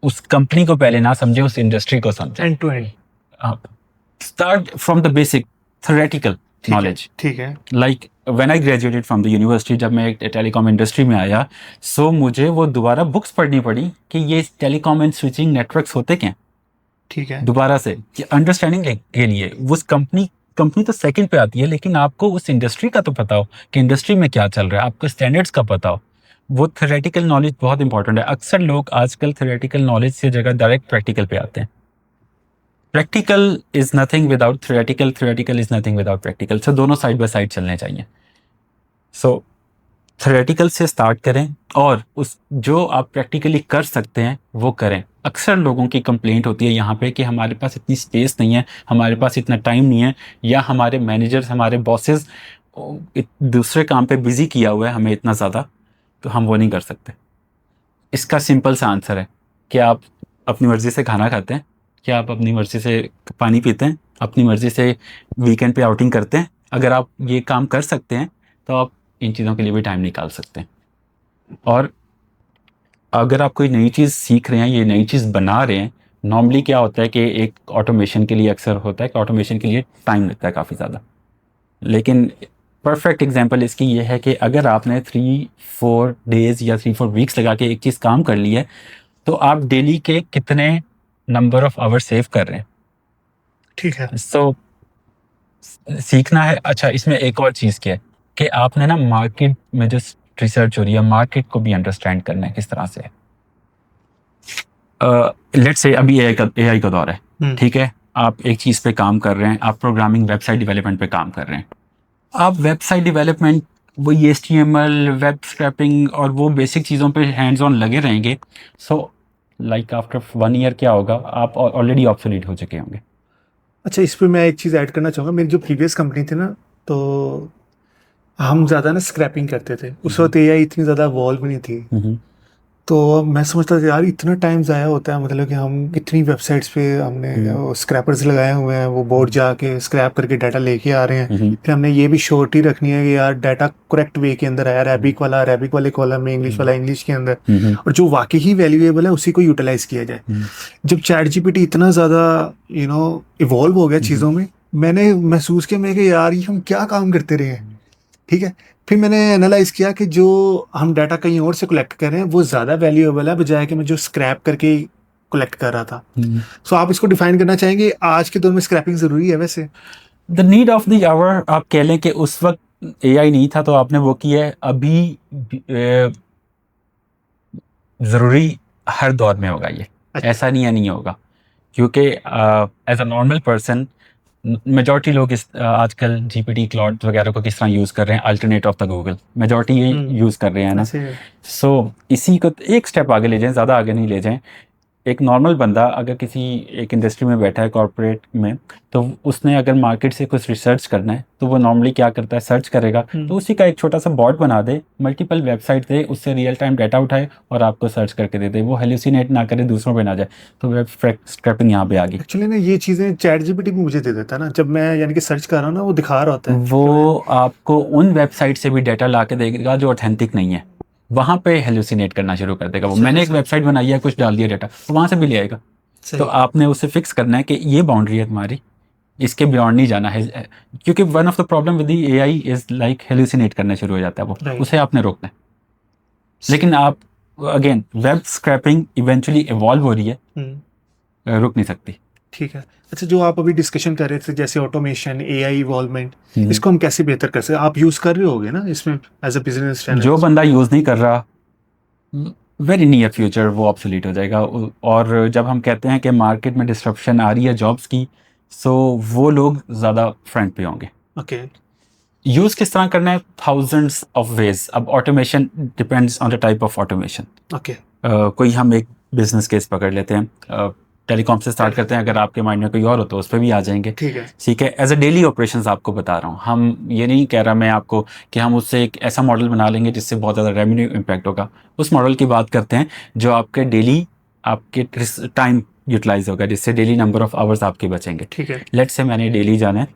उस कंपनी को पहले ना समझें, उस इंडस्ट्री को समझें। End to end start from the basic theoretical knowledge. ठीक है। Like when I graduated from the university, जब मैं टेलीकॉम इंडस्ट्री में आया, सो मुझे वो दोबारा बुक्स पढ़नी पड़ी कि ये टेलीकॉम एंड स्विचिंग नेटवर्क्स होते क्या, ठीक है, दोबारा से अंडरस्टैंडिंग के लिए। उस कंपनी तो सेकंड पे आती है, लेकिन आपको उस इंडस्ट्री का तो पता हो कि इंडस्ट्री में क्या चल रहा है, आपको स्टैंडर्ड्स का पता हो। वो थ्योरेटिकल नॉलेज बहुत इंपॉर्टेंट है। अक्सर लोग आजकल थ्योरेटिकल नॉलेज से जगह डायरेक्ट प्रैक्टिकल पे आते हैं। Practical is nothing without theoretical, theoretical is nothing without practical. So दोनों साइड बाय साइड चलने चाहिए। सो थ्योरेटिकल से स्टार्ट करें, और उस जो आप प्रैक्टिकली कर सकते हैं वो करें। अक्सर लोगों की कंप्लेंट होती है यहाँ पे कि हमारे पास इतनी स्पेस नहीं है, हमारे पास इतना टाइम नहीं है, या हमारे मैनेजर्स, हमारे बॉसेस दूसरे काम पे बिजी किया हुआ है हमें इतना ज़्यादा, तो हम वो नहीं कर सकते। इसका सिंपल सा आंसर है कि आप अपनी मर्ज़ी से खाना खाते हैं, क्या आप अपनी मर्ज़ी से पानी पीते हैं, अपनी मर्ज़ी से वीकेंड पे आउटिंग करते हैं। अगर आप ये काम कर सकते हैं तो आप इन चीज़ों के लिए भी टाइम निकाल सकते हैं। और अगर आप कोई नई चीज़ सीख रहे हैं, ये नई चीज़ बना रहे हैं, नॉर्मली क्या होता है कि एक ऑटोमेशन के लिए अक्सर होता है कि ऑटोमेशन के लिए टाइम लगता है काफ़ी ज़्यादा। लेकिन परफेक्ट एग्जांपल इसकी ये है कि अगर आपने 3-4 डेज़ या 3-4 वीक्स लगा के एक चीज़ काम कर ली है, तो आप डेली के कितने नंबर ऑफ आवर सेव कर रहे हैं। ठीक है। सो सीखना है। अच्छा, इसमें एक और चीज़ क्या है कि आपने ना मार्केट में जो रिसर्च हो रही है, मार्केट को भी अंडरस्टैंड करना है किस तरह से। लेट्स से अभी एआई का दौर है, ठीक है, आप एक चीज़ पे काम कर रहे हैं, आप प्रोग्रामिंग वेबसाइट डेवलपमेंट पे काम कर रहे हैं। आप वेबसाइट डेवलपमेंट वही HTML, वेब स्क्रैपिंग और वो बेसिक चीज़ों पे हैंड्स ऑन लगे रहेंगे, सो लाइक आफ्टर 1 ईयर क्या होगा, आप ऑलरेडी ऑब्सोलीट हो चुके होंगे। अच्छा, इस पे मैं एक चीज़ ऐड करना चाहूँगा। मेरी जो प्रीवियस कंपनी थी ना, तो हम ज़्यादा ना स्क्रैपिंग करते थे। उस वक्त एआई इतनी ज़्यादा इवॉल्व नहीं थी। तो मैं समझता था यार इतना टाइम ज़ाया होता है, मतलब कि हम कितनी वेबसाइट्स पे हमने स्क्रैपर्स लगाए हुए हैं, वो बोर्ड जाके स्क्रैप करके डाटा लेके आ रहे हैं। फिर हमने ये भी श्योरिटी रखनी है कि यार डाटा करेक्ट वे के अंदर आया, अरेबिक वाला अरेबिक वाले कॉलम में, इंग्लिश वाला इंग्लिश के अंदर, और जो वाकई ही वैल्यूएबल है उसी को यूटिलाइज किया जाए। जब चैट जीपीटी इतना ज़्यादा इवॉल्व हो गया चीज़ों में, मैंने महसूस किया, मैं कि यार ये हम क्या काम करते रहे हैं। ठीक है, फिर मैंने एनालाइज किया कि जो हम डाटा कहीं और से कलेक्ट कर रहे हैं वो ज़्यादा वैल्यूएबल है, बजाय कि मैं जो स्क्रैप करके कलेक्ट कर रहा था। सो आप इसको डिफाइन करना चाहेंगे, आज के दौर में स्क्रैपिंग ज़रूरी है वैसे? The need of the hour, आप कह लें कि उस वक्त एआई नहीं था तो आपने वो किया है, अभी ज़रूरी हर दौर में होगा ये। अच्छा। ऐसा नहीं होगा, क्योंकि as a normal person majority लोग इस आजकल जीपीटी क्लाउड वगैरह को किस तरह यूज़ कर रहे हैं, alternate of the Google, majority ये यूज़ कर रहे हैं ना। ऐसे सो इसी को एक स्टेप आगे ले जाएं, ज़्यादा आगे नहीं ले जाएं। एक नॉर्मल बंदा अगर किसी एक इंडस्ट्री में बैठा है कॉर्पोरेट में, तो उसने अगर मार्केट से कुछ रिसर्च करना है तो वो नॉर्मली क्या करता है, सर्च करेगा, तो उसी का एक छोटा सा बॉट बना दे, मल्टीपल वेबसाइट दे, उससे रियल टाइम डाटा उठाए और आपको सर्च करके दे दे, वो हेल्यूसिनेट ना करे, दूसरों पे ना जाए। तो वेब स्क्रैपिंग यहाँ पे आ गई। एक्चुअली ना ये चीज़ें चैट जीपीटी भी मुझे दे देता है ना, जब मैं यानी कि सर्च कर रहा हूँ ना, वो दिखा रहा होता है। वो आपको उन वेबसाइट से भी डाटा ला के देगा जो ऑथेंटिक नहीं है, वहाँ पे हेल्यूसिनेट करना शुरू कर देगा वो। मैंने एक वेबसाइट बनाई है, कुछ डाल दिया डाटा, तो वहाँ से भी ले आएगा। तो आपने उसे फिक्स करना है कि ये बाउंड्री है तुम्हारी, इसके बियॉन्ड नहीं जाना है, क्योंकि one of the problem with AI is like hallucinate करना शुरू हो जाता है वो, उसे आपने रोकना है। लेकिन आप again web scrapping eventually evolve हो रही है, रुक नहीं सकती। ठीक है। अच्छा, जो आप अभी डिस्कशन कर रहे थे जैसे ऑटोमेशन, एआई इवॉल्वमेंट, इसको हम कैसे बेहतर कर सकते हैं? आप यूज़ कर रहे होगे ना इसमें एज अ बिजनेस? जो बंदा यूज़ नहीं कर रहा, वेरी नियर फ्यूचर वो ऑब्सोलीट हो जाएगा। और जब हम कहते हैं कि मार्केट में डिस्ट्रप्शन आ रही है जॉब्स की, सो वो लोग ज़्यादा फ्रंट पे होंगे। ओके। यूज़ किस तरह करना है, थाउजेंड्स ऑफ वेज। अब automation depends on the type of automation. Okay. कोई हम एक बिजनेस केस पकड़ लेते हैं, टेलीकॉम से स्टार्ट करते हैं, अगर आपके माइंड में कोई और हो तो उस पर भी आ जाएंगे। ठीक है। ठीक है, एज अ डेली ऑपरेशंस आपको बता रहा हूँ, हम ये नहीं कह रहा मैं आपको कि हम उससे एक ऐसा मॉडल बना लेंगे जिससे बहुत ज़्यादा रेवेन्यू इम्पैक्ट होगा। उस मॉडल की बात करते हैं जो आपके डेली आपके टाइम यूटिलाइज होगा, जिससे डेली नंबर ऑफ आवर्स आपके बचेंगे। ठीक है। लेट्स से मैंने डेली जाना है,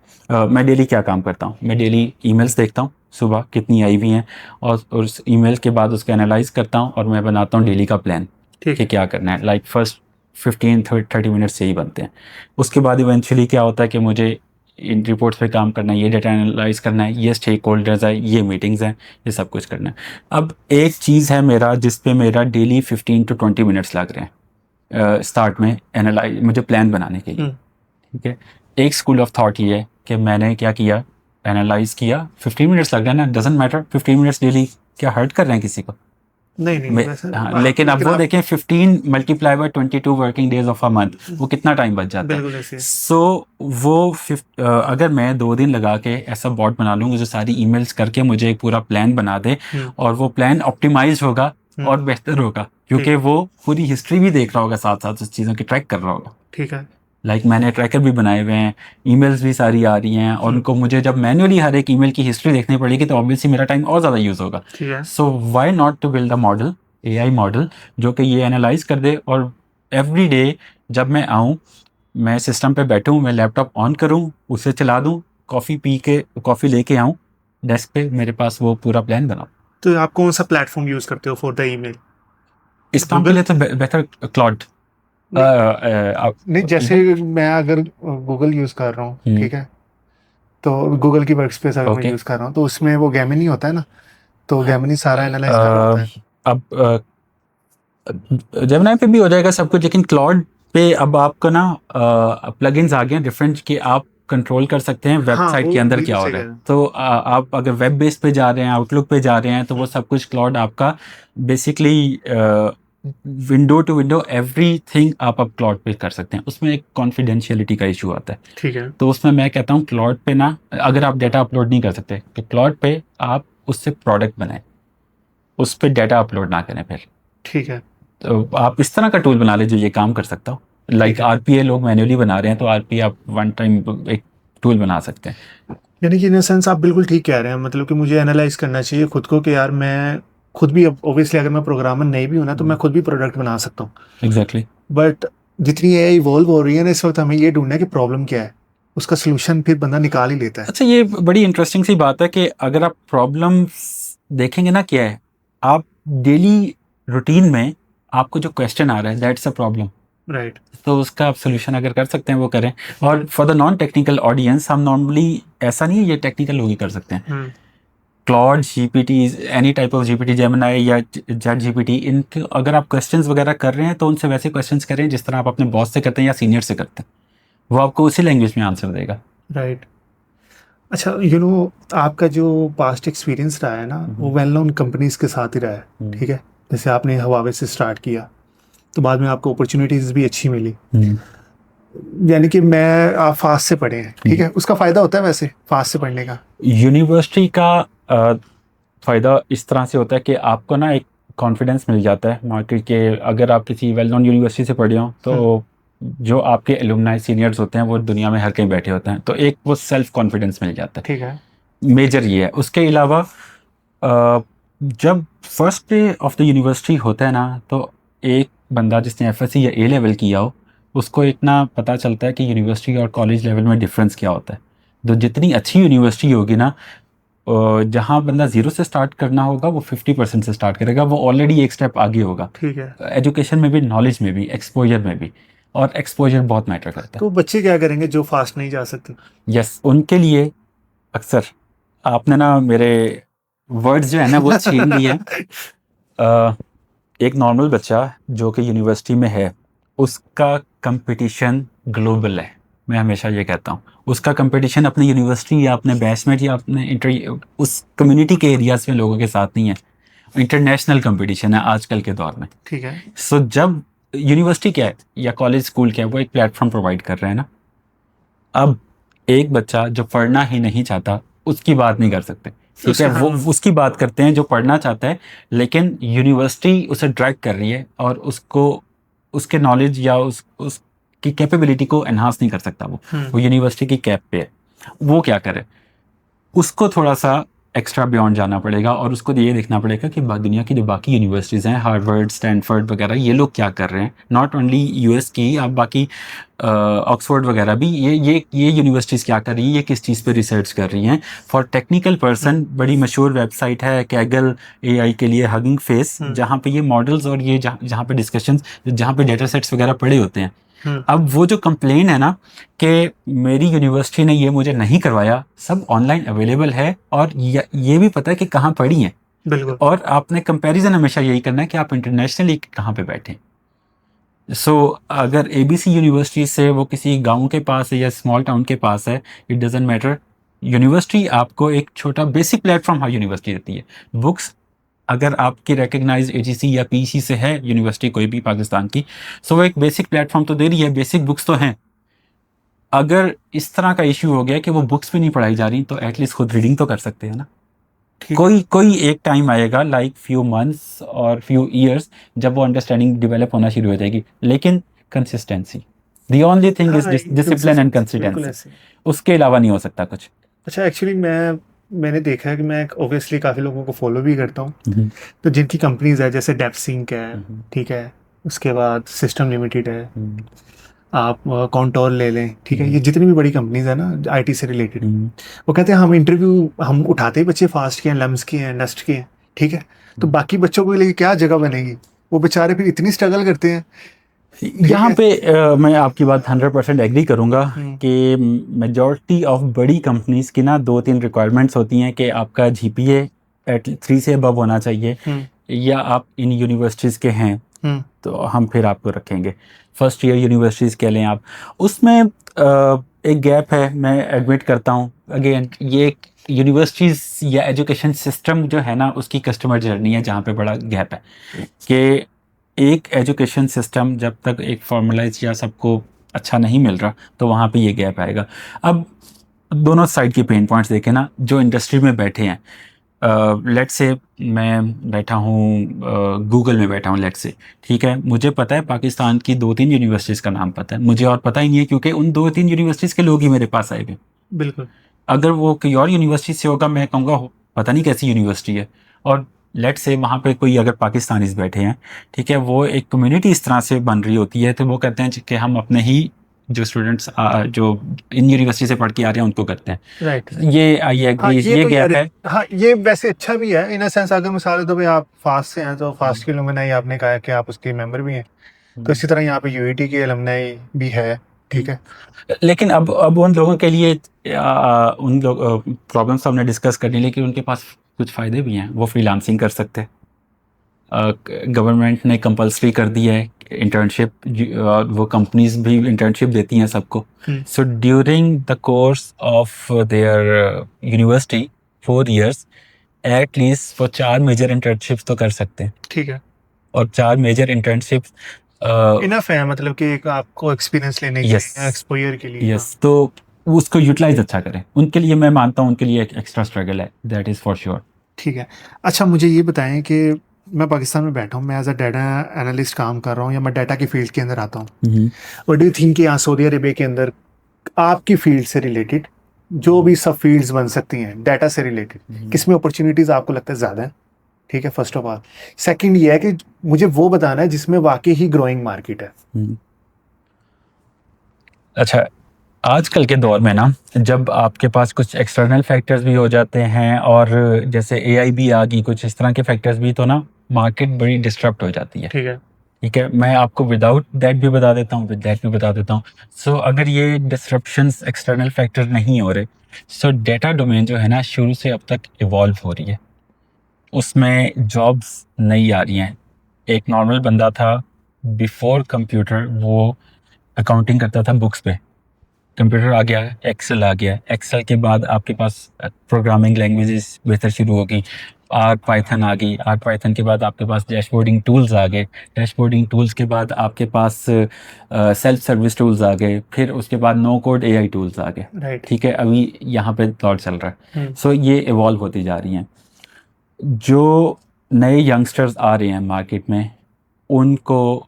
मैं डेली क्या काम करता हूँ, मैं डेली ईमेल्स देखता हूँ सुबह कितनी आई हुई हैं, और उस ईमेल के बाद उसको एनालाइज करता हूँ और मैं बनाता हूँ डेली का प्लान कि क्या करना है। लाइक फर्स्ट 15-30 मिनट्स से ही बनते हैं। उसके बाद इवेंचुअली क्या होता है कि मुझे इन रिपोर्ट्स पे काम करना है, ये डाटा एनालाइज करना है, ये स्टेक होल्डर्स है, ये मीटिंग्स हैं, ये सब कुछ करना है। अब एक चीज़ है मेरा जिस पे मेरा डेली 15 to 20 मिनट्स लग रहे हैं स्टार्ट में एनालाइज, मुझे प्लान बनाने के लिए। ठीक है, एक स्कूल ऑफ थॉट ये है कि मैंने क्या किया, एनालाइज किया, 15 मिनट्स लग रहा है ना, डजेंट मैटर, 15 मिनट्स डेली क्या हर्ट कर रहे हैं किसी को? नहीं वैसे, हाँ, लेकिन अब वो देखें 15 multiply by 22 working days of a month, वो कितना टाइम बच जाता है। सो वो अगर मैं 2 दिन लगा के ऐसा बॉट बना लूँगा जो सारी ईमेल्स करके मुझे एक पूरा प्लान बना दे, और वो प्लान ऑप्टिमाइज होगा और बेहतर होगा, क्योंकि वो पूरी हिस्ट्री भी देख रहा होगा, साथ साथ उस चीज़ों की ट्रैक कर रहा होगा। ठीक है। लाइक मैंने ट्रैकर भी बनाए हुए हैं, ईमेल्स भी सारी आ रही हैं, और उनको मुझे जब मैन्युअली हर एक ईमेल की हिस्ट्री देखनी पड़ेगी तो ऑब्वियसली मेरा टाइम और ज़्यादा यूज़ होगा। So why not to build a model, AI model, जो कि ये एनालाइज कर दे, और एवरी डे जब मैं आऊँ, मैं सिस्टम पे बैठूँ, मैं लैपटॉप ऑन करूँ, उसे चला दूँ, कॉफ़ी लेके आऊँ डेस्क पे, मेरे पास वो पूरा प्लान बनाऊँ। तो आप कौन सा प्लेटफॉर्म यूज़ करते हो फॉर द ईमेल? इस काम के लिए तो बेहतर क्लाउड। नहीं, जैसे मैं अगर गूगल यूज़ कर रहा हूँ, ठीक है, तो गूगल की वर्क स्पेस अगर मैं यूज़ कर रहा हूँ तो उसमें वो गेमिनी होता है ना, तो गेमिनी सारा एनालाइज कर रहा होता है। अब जेमिनी पे भी हो जाएगा सब कुछ, लेकिन क्लाउड पे अब आपका ना प्लगइन्स आ गए हैं डिफरेंट, कि आप कंट्रोल कर सकते हैं वेबसाइट के अंदर क्या हो रहा है। तो आप अगर वेब बेस पे जा रहे हैं, आउटलुक पे जा रहे हैं, तो वो सब कुछ क्लाउड आपका basically window to window everything आप अब क्लाउड पे कर सकते हैं। उसमें एक कॉन्फिडेंशियलिटी का इशू आता है। ठीक है। तो उसमें मैं कहता हूँ क्लाउड पे ना, अगर आप डाटा अपलोड नहीं कर सकते तो क्लाउड पे आप उससे प्रोडक्ट बनाएं, उस पर डाटा अपलोड ना करें फिर। ठीक है। तो आप इस तरह का टूल बना लें जो ये काम कर सकता हो। लाइक आरपीए लोग मैन्युअली बना रहे हैं, तो आरपीए आप वन टाइम एक टूल बना सकते हैं। यानी कि इन सेंस आप बिल्कुल ठीक कह रहे हैं, मतलब कि मुझे एनालाइज करना चाहिए खुद को कि यार मैं खुद भी, ऑब्वियसली अगर मैं प्रोग्रामर नहीं भी हूं ना तो मैं खुद भी प्रोडक्ट बना सकता हूँ। एग्जैक्टली। बट जितनी ये इवॉल्व हो रही है ना इस वक्त, हमें ये ढूंढना है कि प्रॉब्लम क्या है, उसका सोल्यूशन फिर बंदा निकाल ही लेता है। अच्छा, ये बड़ी इंटरेस्टिंग सी बात है कि अगर आप प्रॉब्लम देखेंगे ना क्या है, आप डेली रूटीन में आपको जो क्वेश्चन आ रहा है दैट्स अ प्रॉब्लम, राइट। तो उसका आप सोल्यूशन अगर कर सकते हैं वो करें। और for the non technical audience, हम नॉर्मली ऐसा नहीं है ये टेक्निकल लोग ही कर सकते हैं। Claude GPT, any type of GPT, Gemini या चैट जीपीटी, इनके अगर आप क्वेश्चंस वगैरह कर रहे हैं तो उनसे वैसे क्वेश्चंस करें जिस तरह आप अपने बॉस से करते हैं या सीनियर से करते हैं, वो आपको उसी लैंग्वेज में आंसर देगा। राइट। अच्छा, आपका जो पास्ट एक्सपीरियंस रहा है ना वो वेल नोन कंपनीज के साथ ही रहा है, ठीक है। जैसे आपने हवावे से स्टार्ट किया तो बाद में आपको अपॉर्चुनिटीज भी अच्छी मिली, यानी कि आप फास्ट से पढ़े हैं, ठीक है। उसका फायदा होता है वैसे फास्ट से पढ़ने का? यूनिवर्सिटी का फ़ायदा इस तरह से होता है कि आपको ना एक कॉन्फिडेंस मिल जाता है मार्केट के। अगर आप किसी वेल नोन यूनिवर्सिटी से पढ़े हो तो जो आपके एलुमनाई सीनियर्स होते हैं वो दुनिया में हर कहीं बैठे होते हैं, तो एक वो सेल्फ कॉन्फिडेंस मिल जाता है। ठीक है। मेजर ये है। उसके अलावा जब first day of the university होता है ना, तो एक बंदा जिसने एफएससी या ए लेवल किया हो उसको इतना पता चलता है कि यूनिवर्सिटी और कॉलेज लेवल में डिफरेंस क्या होता है। तो जितनी अच्छी यूनिवर्सिटी होगी ना, जहाँ बंदा जीरो से स्टार्ट करना होगा वो 50% से स्टार्ट करेगा, वो ऑलरेडी एक स्टेप आगे होगा। ठीक है। एजुकेशन में भी, नॉलेज में भी, एक्सपोजर में भी, और एक्सपोजर बहुत मैटर करता है। तो बच्चे क्या करेंगे जो फास्ट नहीं जा सकते? यस, उनके लिए अक्सर आपने ना मेरे वर्ड्स जो है ना वो छीन लिए हैं। एक नॉर्मल बच्चा जो कि यूनिवर्सिटी में है, उसका कंपटीशन ग्लोबल है। मैं हमेशा ये कहता हूँ, उसका कंपटीशन अपनी यूनिवर्सिटी या अपने बैचमेट या अपने उस कम्युनिटी के एरियाज में लोगों के साथ नहीं है, इंटरनेशनल कंपटीशन है आजकल के दौर में। ठीक है। सो जब यूनिवर्सिटी क्या है या कॉलेज स्कूल क्या है, वो एक प्लेटफॉर्म प्रोवाइड कर रहे हैं ना। अब एक बच्चा जो पढ़ना ही नहीं चाहता उसकी बात नहीं कर सकते, ठीक है। वो उसकी बात करते हैं जो पढ़ना चाहता है, लेकिन यूनिवर्सिटी उसे ड्रैग कर रही है और उसको उसके नॉलेज या उसकी कैपेबिलिटी को एनहांस नहीं कर सकता। वो यूनिवर्सिटी की कैप पे है। वो क्या करे, उसको थोड़ा सा एक्स्ट्रा बियॉन्ड जाना पड़ेगा और उसको ये देखना पड़ेगा कि दुनिया की जो बाकी यूनिवर्सिटीज़ हैं, हार्वर्ड, स्टैनफोर्ड वगैरह, ये लोग क्या कर रहे हैं। नॉट ओनली यूएस की, आप बाकी ऑक्सफोर्ड वगैरह भी, ये यूनिवर्सिटीज़ क्या कर रही हैं, ये किस चीज़ पे रिसर्च कर रही हैं। फॉर टेक्निकल पर्सन बड़ी मशहूर वेबसाइट है कैगल एआई के लिए, हगिंग फेस, जहाँ पे ये मॉडल्स और ये जहाँ पे डिस्कशंस, जहाँ पे डेटा सेट्स वगैरह पड़े होते हैं। अब वो जो कंप्लेन है ना कि मेरी यूनिवर्सिटी ने ये मुझे नहीं करवाया, सब ऑनलाइन अवेलेबल है और ये भी पता है कि कहाँ पढ़ी है। बिल्कुल। और आपने कंपैरिजन हमेशा यही करना है कि आप इंटरनेशनली कहाँ पे बैठे। सो अगर एबीसी यूनिवर्सिटी से वो किसी गांव के पास है या स्मॉल टाउन के पास है, इट डजेंट मैटर। यूनिवर्सिटी आपको एक छोटा बेसिक प्लेटफॉर्म हर यूनिवर्सिटी देती है। बुक्स अगर आपकी रिकग्नाइज एजीसी या पीसी से है यूनिवर्सिटी कोई भी पाकिस्तान की, सो वो एक बेसिक प्लेटफॉर्म तो दे रही है, बेसिक बुक्स तो हैं। अगर इस तरह का इश्यू हो गया कि वो बुक्स भी नहीं पढ़ाई जा रही, तो एटलीस्ट खुद रीडिंग तो कर सकते हैं ना। कोई एक टाइम आएगा, लाइक फ्यू मंथ्स और फ्यू ईयर्स, जब वो अंडरस्टैंडिंग डेवलप होना शुरू हो जाएगी। लेकिन consistency, the only thing is discipline and consistency, उसके अलावा नहीं हो सकता कुछ। अच्छा, एक्चुअली मैंने देखा है कि मैं ऑब्वियसली काफ़ी लोगों को फॉलो भी करता हूँ, तो जिनकी कंपनीज है जैसे डेप्सिंक है, ठीक है, उसके बाद सिस्टम लिमिटेड है, आप कॉन्टोर ले लें, ठीक है, ये जितनी भी बड़ी कंपनीज है ना आईटी से रिलेटेड, वो कहते हैं हम उठाते ही बच्चे फास्ट के हैं, लम्स के हैं, नस्ट के हैं, ठीक है, तो बाकी बच्चों को लेके क्या जगह बनेगी? वो बेचारे फिर इतनी स्ट्रगल करते हैं। यहाँ पे मैं आपकी बात 100% एग्री करूँगा कि मेजॉरिटी ऑफ बड़ी कंपनीज की ना 2-3 रिक्वायरमेंट्स होती हैं कि आपका जीपीए एट 3 से अबव होना चाहिए, या आप इन यूनिवर्सिटीज़ के हैं तो हम फिर आपको रखेंगे। फर्स्ट ईयर यूनिवर्सिटीज़ कह लें आप, उसमें एक गैप है, मैं एडमिट करता हूँ। अगेन ये यूनिवर्सिटीज़ या एजुकेशन सिस्टम जो है ना उसकी कस्टमर जर्नी है जहाँ पे बड़ा गैप है कि एक एजुकेशन सिस्टम जब तक एक फॉर्मलाइज या सबको अच्छा नहीं मिल रहा, तो वहाँ पे ये गैप आएगा। अब दोनों साइड के पेन पॉइंट्स देखें ना, जो इंडस्ट्री में बैठे हैं, लेट्स से मैं बैठा हूँ गूगल में बैठा हूँ लेट्स से, ठीक है, मुझे पता है पाकिस्तान की 2-3 यूनिवर्सिटीज़ का नाम पता है, मुझे और पता ही नहीं है क्योंकि उन 2-3 यूनिवर्सिटीज़ के लोग ही मेरे पास आए हुए। बिल्कुल। अगर वो कोई और यूनिवर्सिटी से होगा मैं कहूँगा पता नहीं कैसी यूनिवर्सिटी है। और लेट्स से वहाँ पे कोई अगर पाकिस्तानीज बैठे हैं, ठीक है, वो एक कम्युनिटी इस तरह से बन रही होती है तो वो कहते हैं कि हम अपने ही जो स्टूडेंट्स जो इन यूनिवर्सिटी से पढ़ के आ रहे हैं उनको करते हैं। राइट। ये आई हाँ एग्री, ये ये तो गैप यार, है। हाँ ये वैसे अच्छा भी है इन अ सेंस। अगर मिसाल तो भाई आप फास्ट से हैं तो फास्ट के अलुमनाई आपने कहा कि आप उसके मेंबर भी हैं, तो इसी तरह यहाँ पे यूईटी के अलुमनाई भी है, ठीक है। लेकिन अब उन लोगों के लिए उन लोग प्रॉब्लम्स हमने डिस्कस कर ली, लेकिन उनके पास कुछ फ़ायदे भी हैं। वो फ्रीलांसिंग कर सकते हैं, गवर्नमेंट ने कंपलसरी कर दिया है इंटर्नशिप, वो कंपनीज भी इंटर्नशिप देती हैं सबको। So during the course of their university 4 years at least वो 4 मेजर इंटर्नशिप्स तो कर सकते हैं, ठीक है। और 4 मेजर इंटर्नशिप्स इनफ है, मतलब कि एक आपको एक्सपीरियंस लेने के लिए, एक्सपोजर के लिए। यस, तो उसको यूटिलाइज अच्छा करें। उनके लिए मैं मानता हूँ उनके लिए एक एक्स्ट्रा स्ट्रगल है, दैट इज़ फॉर श्योर। ठीक है। अच्छा मुझे ये बताएं कि मैं पाकिस्तान में बैठा हूँ, मैं एज अ डाटा एनालिस्ट काम कर रहा हूँ या मैं डाटा की फील्ड के अंदर आता हूँ, और डू यू थिंक कि यहाँ सऊदी अरेबिया के अंदर आपकी फील्ड से रिलेटेड जो भी सब फील्ड्स बन सकती हैं डाटा से रिलेटेड, किसमें अपॉर्चुनिटीज़ आपको लगता है ज़्यादा है? ठीक है, फर्स्ट ऑफ ऑल। सेकंड ये है कि मुझे वो बताना है जिसमें वाकई ही ग्रोइंग मार्केट है। अच्छा, आजकल के दौर में ना जब आपके पास कुछ एक्सटर्नल फैक्टर्स भी हो जाते हैं और जैसे एआई भी आ गई, कुछ इस तरह के फैक्टर्स भी, तो ना मार्केट बड़ी डिस्टर्ब हो जाती है। ठीक है। ठीक है, मैं आपको विदाउट दैट भी बता देता हूँ, विद दैट भी बता देता हूँ। सो अगर ये डिस्ट्रप्शंस एक्सटर्नल फैक्टर नहीं हो रहे, सो डेटा डोमेन जो है ना शुरू से अब तक इवॉल्व हो रही है, उसमें जॉब्स नई आ रही हैं। एक नॉर्मल बंदा था बिफोर कंप्यूटर, वो अकाउंटिंग करता था बुक्स पे, कंप्यूटर आ गया, एक्सेल आ गया, एक्सेल के बाद आपके पास प्रोग्रामिंग लैंग्वेजेस बेहतर शुरू होगी, आर पाइथन आ गई, आर पाइथन के बाद आपके पास डैशबोर्डिंग टूल्स आ गए, डैशबोर्डिंग टूल्स के बाद आपके पास सेल्फ सर्विस टूल्स आ गए, फिर उसके बाद नो कोड एआई टूल्स आ गए। राइट। ठीक है, अभी यहाँ पे दौर चल रहा है। सो ये इवॉल्व होती जा रही हैं। जो नए यंगस्टर्स आ रहे हैं मार्केट में, उनको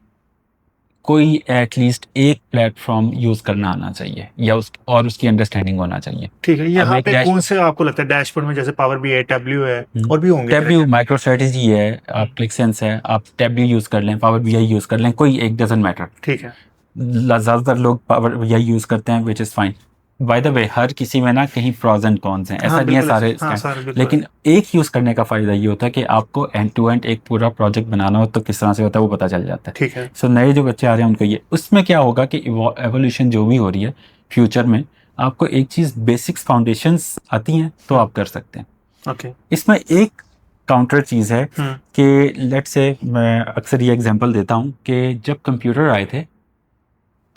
कोई एटलीस्ट एक प्लेटफॉर्म यूज करना आना चाहिए या उसकी अंडरस्टैंडिंग होना चाहिए। ठीक है। यहाँ एक पे कौन से आपको लगता है डैशबोर्ड में, जैसे पावर बीआई, टैब्ल्यू है और भी होंगे? टैब्ल्यू, माइक्रो स्ट्रेटजी है, आप क्लिकसेंस है, आप टैब्ल्यू यूज कर लें, पावर बीआई यूज कर लें, कोई एक डजंट मैटर। ठीक है। ज़्यादातर लोग पावर बीआई यूज करते हैं, which is fine. By the way हर किसी में ना कहीं प्रॉज एंड कॉन्स हैं, ऐसा नहीं है सारे लेकिन एक यूज करने का फायदा ये होता है कि आपको एंड टू एंड एक पूरा प्रोजेक्ट बनाना हो तो किस तरह से होता है वो पता चल जाता है। ठीक है। सो नए जो बच्चे आ रहे हैं उनको ये, उसमें क्या होगा कि एवोल्यूशन जो भी हो रही है फ्यूचर में, आपको एक चीज़ बेसिक्स फाउंडेशंस आती हैं तो आप कर सकते हैं। ओके। इसमें एक काउंटर चीज़ है कि लेट्स से, मैं अक्सर ये एग्जांपल देता हूँ कि जब कंप्यूटर आए थे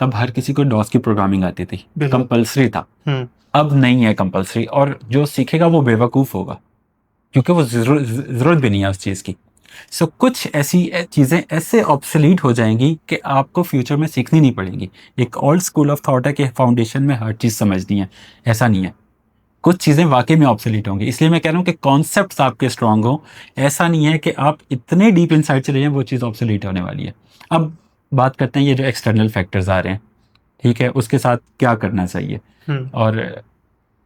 तब हर किसी को डॉस की प्रोग्रामिंग आती थी, कंपलसरी था। अब नहीं है कंपलसरी, और जो सीखेगा वो बेवकूफ़ होगा क्योंकि वो ज़रूरत भी नहीं है उस चीज़ की। सो कुछ ऐसी चीज़ें ऐसे ऑब्सोलीट हो जाएंगी कि आपको फ्यूचर में सीखनी नहीं पड़ेंगी। एक ओल्ड स्कूल ऑफ थॉट है कि फाउंडेशन में हर चीज़ समझनी है, ऐसा नहीं है। कुछ चीज़ें वाकई में ऑब्सोलीट होंगी, इसलिए मैं कह रहा हूँ कि कॉन्सेप्ट्स आपके स्ट्रांग हो। ऐसा नहीं है कि आप इतने डीप इनसाइड चले जाएं वो चीज़ ऑब्सोलीट होने वाली है। अब बात करते हैं ये जो एक्सटर्नल फैक्टर्स आ रहे हैं, ठीक है, उसके साथ क्या करना चाहिए और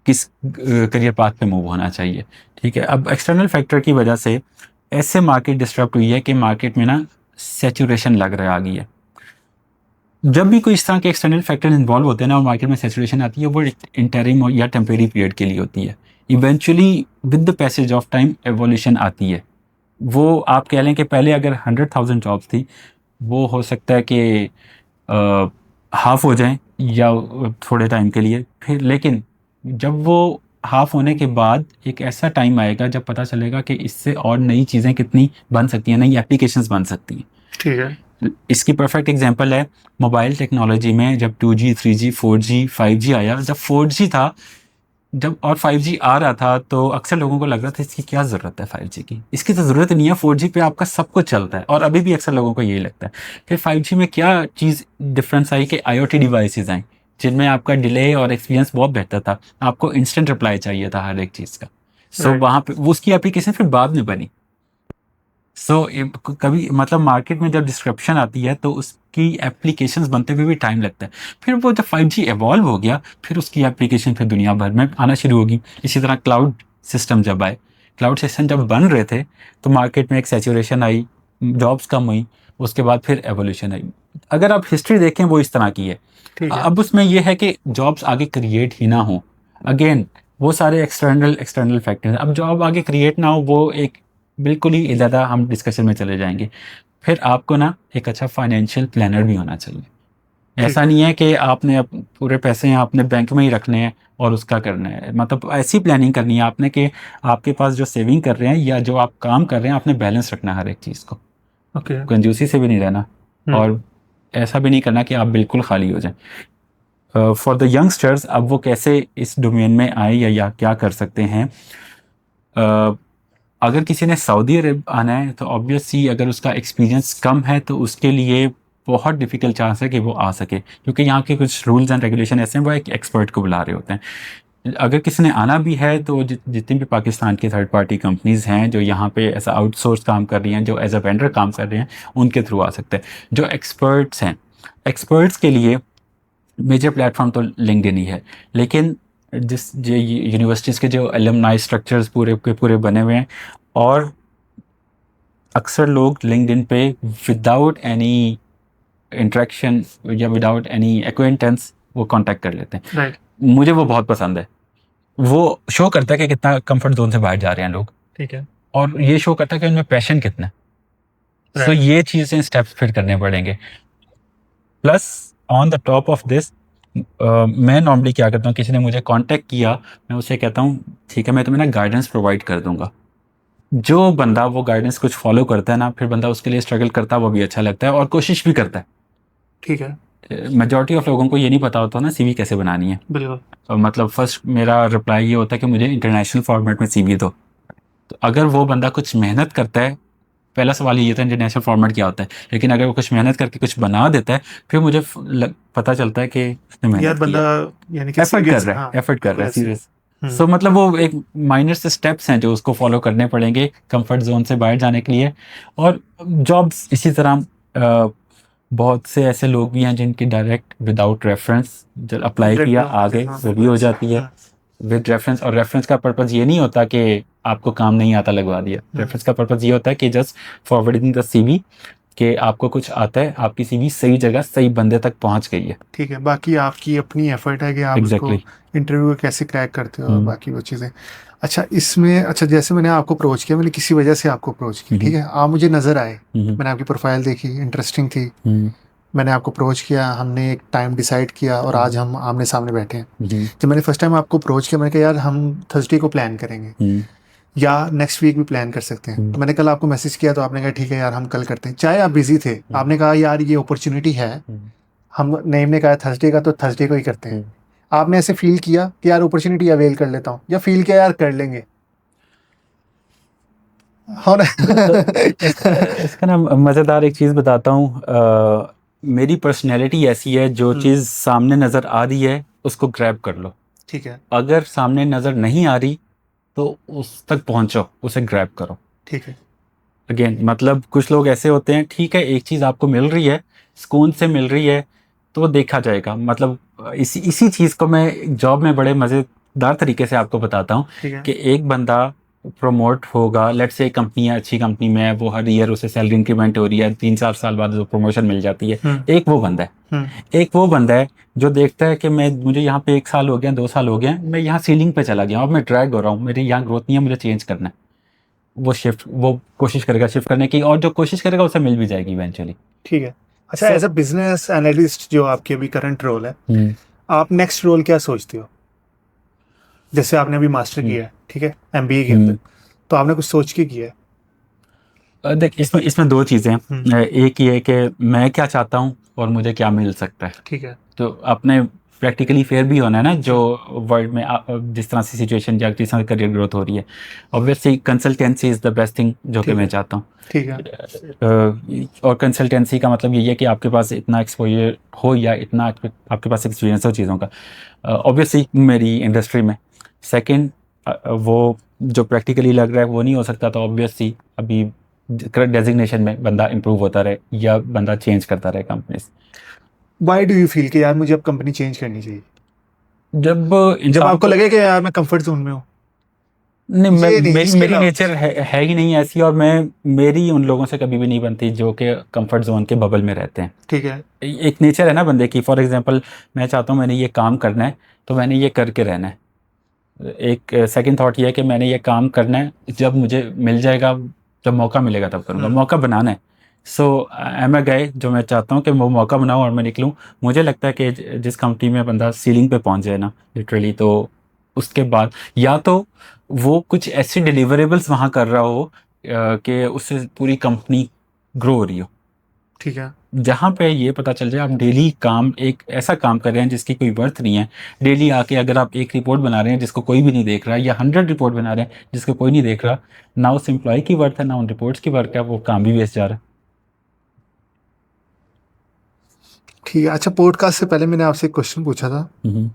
किस करियर पाथ पे मूव होना चाहिए। ठीक है, अब एक्सटर्नल फैक्टर की वजह से ऐसे मार्केट डिस्टर्ब हुई है कि मार्केट में ना सैचुरेशन लग रहा आ गई है। जब भी कोई इस तरह के एक्सटर्नल फैक्टर इन्वॉल्व होते हैं ना और मार्केट में सैचुरेशन आती है, वो इंटरिम या टेम्परेरी पीरियड के लिए होती है। Eventually with the passage of time evolution आती है। वो आप कह लें कि पहले अगर 100,000 जॉब्स थी, वो हो सकता है कि हाफ हो जाएं या थोड़े टाइम के लिए, फिर लेकिन जब वो हाफ होने के बाद एक ऐसा टाइम आएगा जब पता चलेगा कि इससे और नई चीज़ें कितनी बन सकती हैं, नई एप्लीकेशंस बन सकती हैं। ठीक है। इसकी परफेक्ट एग्जांपल है मोबाइल टेक्नोलॉजी में, जब 2G 3G 4G 5G आया। जब 4G था जब और 5G आ रहा था तो अक्सर लोगों को लग रहा था इसकी क्या ज़रूरत है 5G की, इसकी तो ज़रूरत नहीं है, 4G पे आपका सब कुछ चलता है। और अभी भी अक्सर लोगों को यही लगता है। फिर 5G में क्या चीज़ डिफरेंस आई कि IoT डिवाइसेस आई जिनमें आपका डिले और एक्सपीरियंस बहुत बेहतर था, आपको इंस्टेंट रिप्लाई चाहिए था हर एक चीज़ का। सो वहाँ पे उसकी एप्लीकेशन फिर बाद में बनी। सो कभी मतलब मार्केट में जब डिस्क्रिप्शन आती है तो उसकी एप्लीकेशंस बनते हुए भी टाइम लगता है। फिर वो जब 5G एवॉल्व हो गया फिर उसकी एप्लीकेशन फिर दुनिया भर में आना शुरू होगी। इसी तरह क्लाउड सिस्टम जब आए, क्लाउड सिस्टम जब बन रहे थे तो मार्केट में एक सैचुरेशन आई, जॉब्स कम हुई, उसके बाद फिर एवोल्यूशन आई। अगर आप हिस्ट्री देखें वो इस तरह की है। अब उसमें यह है कि जॉब्स आगे क्रिएट ही ना हो, अगेन वो सारे एक्सटर्नल फैक्टर्स। अब जॉब आगे क्रिएट ना हो वो एक बिल्कुल ही ज़्यादा हम डिस्कशन में चले जाएंगे। फिर आपको ना एक अच्छा फाइनेंशियल प्लानर भी होना चाहिए। ऐसा नहीं है कि आपने पूरे पैसे हैं अपने बैंक में ही रखने हैं और उसका करना है। मतलब ऐसी प्लानिंग करनी है आपने कि आपके पास जो सेविंग कर रहे हैं या जो आप काम कर रहे हैं आपने बैलेंस रखना हर एक चीज़ को। कंजूसी से भी नहीं रहना और ऐसा भी नहीं करना कि आप बिल्कुल खाली हो जाएं। फॉर द यंगस्टर्स अब वो कैसे इस डोमेन में आए या क्या कर सकते हैं। अगर किसी ने सऊदी अरब आना है तो ऑब्वियसली अगर उसका एक्सपीरियंस कम है तो उसके लिए बहुत डिफ़िकल्ट चांस है कि वो आ सके, क्योंकि यहाँ के कुछ रूल्स एंड रेगुलेशन ऐसे हैं, वो एक एक्सपर्ट को बुला रहे होते हैं। अगर किसी ने आना भी है तो जितनी भी पाकिस्तान की थर्ड पार्टी कंपनीज़ हैं जो यहाँ पे ऐसा आउटसोर्स काम कर रही हैं, जो एज अ वेंडर काम कर रहे हैं, उनके थ्रू आ सकते हैं। जो एक्सपर्ट्स हैं, एक्सपर्ट्स के लिए मेजर प्लेटफॉर्म तो लिंक्डइन ही है, लेकिन जिस जो यूनिवर्सिटीज़ के जो एलुमनाई स्ट्रक्चर्स पूरे के पूरे बने हुए हैं और अक्सर लोग लिंक्डइन पे विदाउट एनी इंटरेक्शन या विदाउट एनी एक्वेंटेंस वो कांटेक्ट कर लेते हैं। राइट। मुझे वो बहुत पसंद है। वो शो करता है कि कितना कंफर्ट जोन से बाहर जा रहे हैं लोग। ठीक है। और ये शो करता है कि उनमें पैशन कितना है। सो ये चीज़ें स्टेप्स फिर करने पड़ेंगे। Plus on the top of this मैं नॉर्मली क्या करता हूँ, किसी ने मुझे कांटेक्ट किया मैं उसे कहता हूँ ठीक है मैं तुम्हें ना गाइडेंस प्रोवाइड कर दूंगा। जो बंदा वो गाइडेंस कुछ फॉलो करता है ना, फिर बंदा उसके लिए स्ट्रगल करता है, वो भी अच्छा लगता है और कोशिश भी करता है। ठीक है। मेजॉरिटी ऑफ लोगों को ये नहीं पता होता ना सीवी कैसे बनानी है। बिल्कुल। मतलब फर्स्ट मेरा रिप्लाई ये होता है कि मुझे इंटरनेशनल फॉर्मेट में सीवी दो। तो अगर वो बंदा कुछ मेहनत करता है, पहला सवाल ये था इंटरनेशनल फॉर्मेट क्या होता है, लेकिन अगर वो कुछ मेहनत करके कुछ बना देता है फिर मुझे पता चलता है कि उसने मेहनत बंदा यानी कि एफर्ट कर रहा है सीरियस। सो मतलब वो एक माइनर से स्टेप्स हैं जो उसको फॉलो करने पड़ेंगे कंफर्ट जोन से बाहर जाने के लिए। और जॉब्स इसी तरह बहुत से ऐसे लोग भी हैं जिनकी डायरेक्ट विदाउट रेफरेंस जब अप्लाई किया आगे वो भी हो जाती है विद रेफरेंस। और रेफरेंस का पर्पज़ ये नहीं होता कि आपको काम नहीं आता लगवा दिया। रेफरेंस का पर्पज़ ये होता है कि जस्ट फॉरवर्डिंग द सीवी कि आपको कुछ आता है, आपकी सीवी सही जगह सही बंदे तक पहुंच गई है। ठीक है, बाकी आपकी अपनी एफर्ट है कि आप उसको इंटरव्यू कैसे क्रैक करते हो और बाकी वो चीज़ें। अच्छा इसमें अच्छा जैसे मैंने आपको अप्रोच किया, मैंने किसी वजह से आपको अप्रोच किया, ठीक है, आप मुझे नज़र आए, मैंने आपकी प्रोफाइल देखी, इंटरेस्टिंग थी, मैंने आपको अप्रोच किया, हमने एक टाइम डिसाइड किया और आज हम आमने सामने बैठे हैं। जब मैंने फर्स्ट टाइम आपको अप्रोच किया मैंने कहा यार हम थर्सडे को प्लान करेंगे या नेक्स्ट वीक भी प्लान कर सकते हैं। तो मैंने कल आपको मैसेज किया तो आपने कहा ठीक है यार हम कल करते हैं, चाहे आप बिजी थे, आपने कहा यार ये अपॉर्चुनिटी है, हम नेम ने कहा थर्सडे का तो थर्सडे को ही करते हैं। आपने ऐसे फील किया कि यार अपॉर्चुनिटी अवेल कर लेता हूँ, या फील किया यार कर लेंगे? हाँ ना। इसका ना मज़ेदार एक चीज़ बताता हूँ। मेरी पर्सनैलिटी ऐसी है जो चीज़ सामने नज़र आ रही है उसको ग्रैब कर लो। ठीक है। अगर सामने नज़र नहीं आ रही तो उस तक पहुंचो, उसे ग्रैब करो। ठीक है। अगेन मतलब कुछ लोग ऐसे होते हैं ठीक है एक चीज़ आपको मिल रही है, सुकून से मिल रही है तो वो देखा जाएगा। मतलब इसी चीज़ को मैं जॉब में बड़े मज़ेदार तरीके से आपको बताता हूँ कि एक बंदा प्रमोट होगा, लेट्स से कंपनी है, अच्छी कंपनी में है, वो हर ईयर उसे सैलरी इंक्रीमेंट हो रही है, 3-4 साल बाद जो प्रमोशन मिल जाती है। एक वो बंदा है जो देखता है कि मुझे यहाँ पे 1 साल हो गया, 2 साल हो गया, मैं यहाँ सीलिंग पे चला गया और मैं ड्रैग हो रहा हूँ, मेरी यहाँ ग्रोथ नहीं है, मुझे चेंज करना है। वो कोशिश करेगा शिफ्ट करने की, और जो कोशिश करेगा उसे मिल भी जाएगी इवेंचुअली। ठीक है। अच्छा एज अ बिजनेस एनालिस्ट जो आपकी अभी करंट रोल है, आप नेक्स्ट रोल क्या सोचते हो? जैसे आपने अभी मास्टर किया है, ठीक है, MBA के अंदर, तो आपने कुछ सोच के किया है? देख इसमें 2 चीज़ें हैं। एक ये कि मैं क्या चाहता हूँ और मुझे क्या मिल सकता है। ठीक है। तो अपने प्रैक्टिकली फेयर भी होना है ना, जो वर्ल्ड में जिस तरह से सिचुएशन या जिस तरह करियर ग्रोथ हो रही है। Obviously consultancy is the best thing जो कि मैं चाहता हूँ। ठीक है। और कंसल्टेंसी का मतलब यही है कि आपके पास इतना एक्सपोजर हो या इतना आपके पास एक्सपीरियंस हो चीज़ों का, ऑब्वियसली मेरी इंडस्ट्री में। सेकंड वो जो प्रैक्टिकली लग रहा है वो नहीं हो सकता, तो ऑब्वियसली अभी डेजिग्नेशन में बंदा इम्प्रूव होता रहे या बंदा चेंज करता रहे companies. Why do you feel कि यार मुझे अब कंपनी चेंज करनी चाहिए, जब जब इंसान आपको लगे कि यार मैं कंफर्ट जोन में हूँ? नहीं, ये नहीं, मेरी इसके मेरी अलावा नेचर है ही नहीं ऐसी, और मेरी उन लोगों से कभी भी नहीं बनती जो कि कंफर्ट जोन के बबल में रहते हैं। ठीक है। एक नेचर है ना बंदे की, फॉर एग्जांपल मैं चाहता हूँ मैंने ये काम करना है तो मैंने ये करके रहना है। एक सेकंड थॉट ये है कि मैंने ये काम करना है, जब मुझे मिल जाएगा, जब मौका मिलेगा तब करूँगा, मौका बनाना है। सो एम ए गए जो मैं चाहता हूँ कि वो मौका बनाऊँ और मैं निकलूँ। मुझे लगता है कि जिस कंपनी में बंदा सीलिंग पे पहुँच जाए ना लिटरली, तो उसके बाद या तो वो कुछ ऐसे डिलीवरेबल्स वहाँ कर रहा हो कि उससे पूरी कंपनी ग्रो हो रही हो, ठीक है। जहाँ पे ये पता चल जाए आप डेली काम, एक ऐसा काम कर रहे हैं जिसकी कोई वर्थ नहीं है। डेली आके अगर आप एक रिपोर्ट बना रहे हैं जिसको कोई भी नहीं देख रहा, या 100 रिपोर्ट बना रहे हैं जिसको कोई नहीं देख रहा, ना उस एम्प्लॉय की वर्थ है ना उन रिपोर्ट्स की वर्थ है, वो काम भी वेस्ट जा रहा ठीक है। अच्छा, पॉडकास्ट से पहले मैंने आपसे एक क्वेश्चन पूछा था है।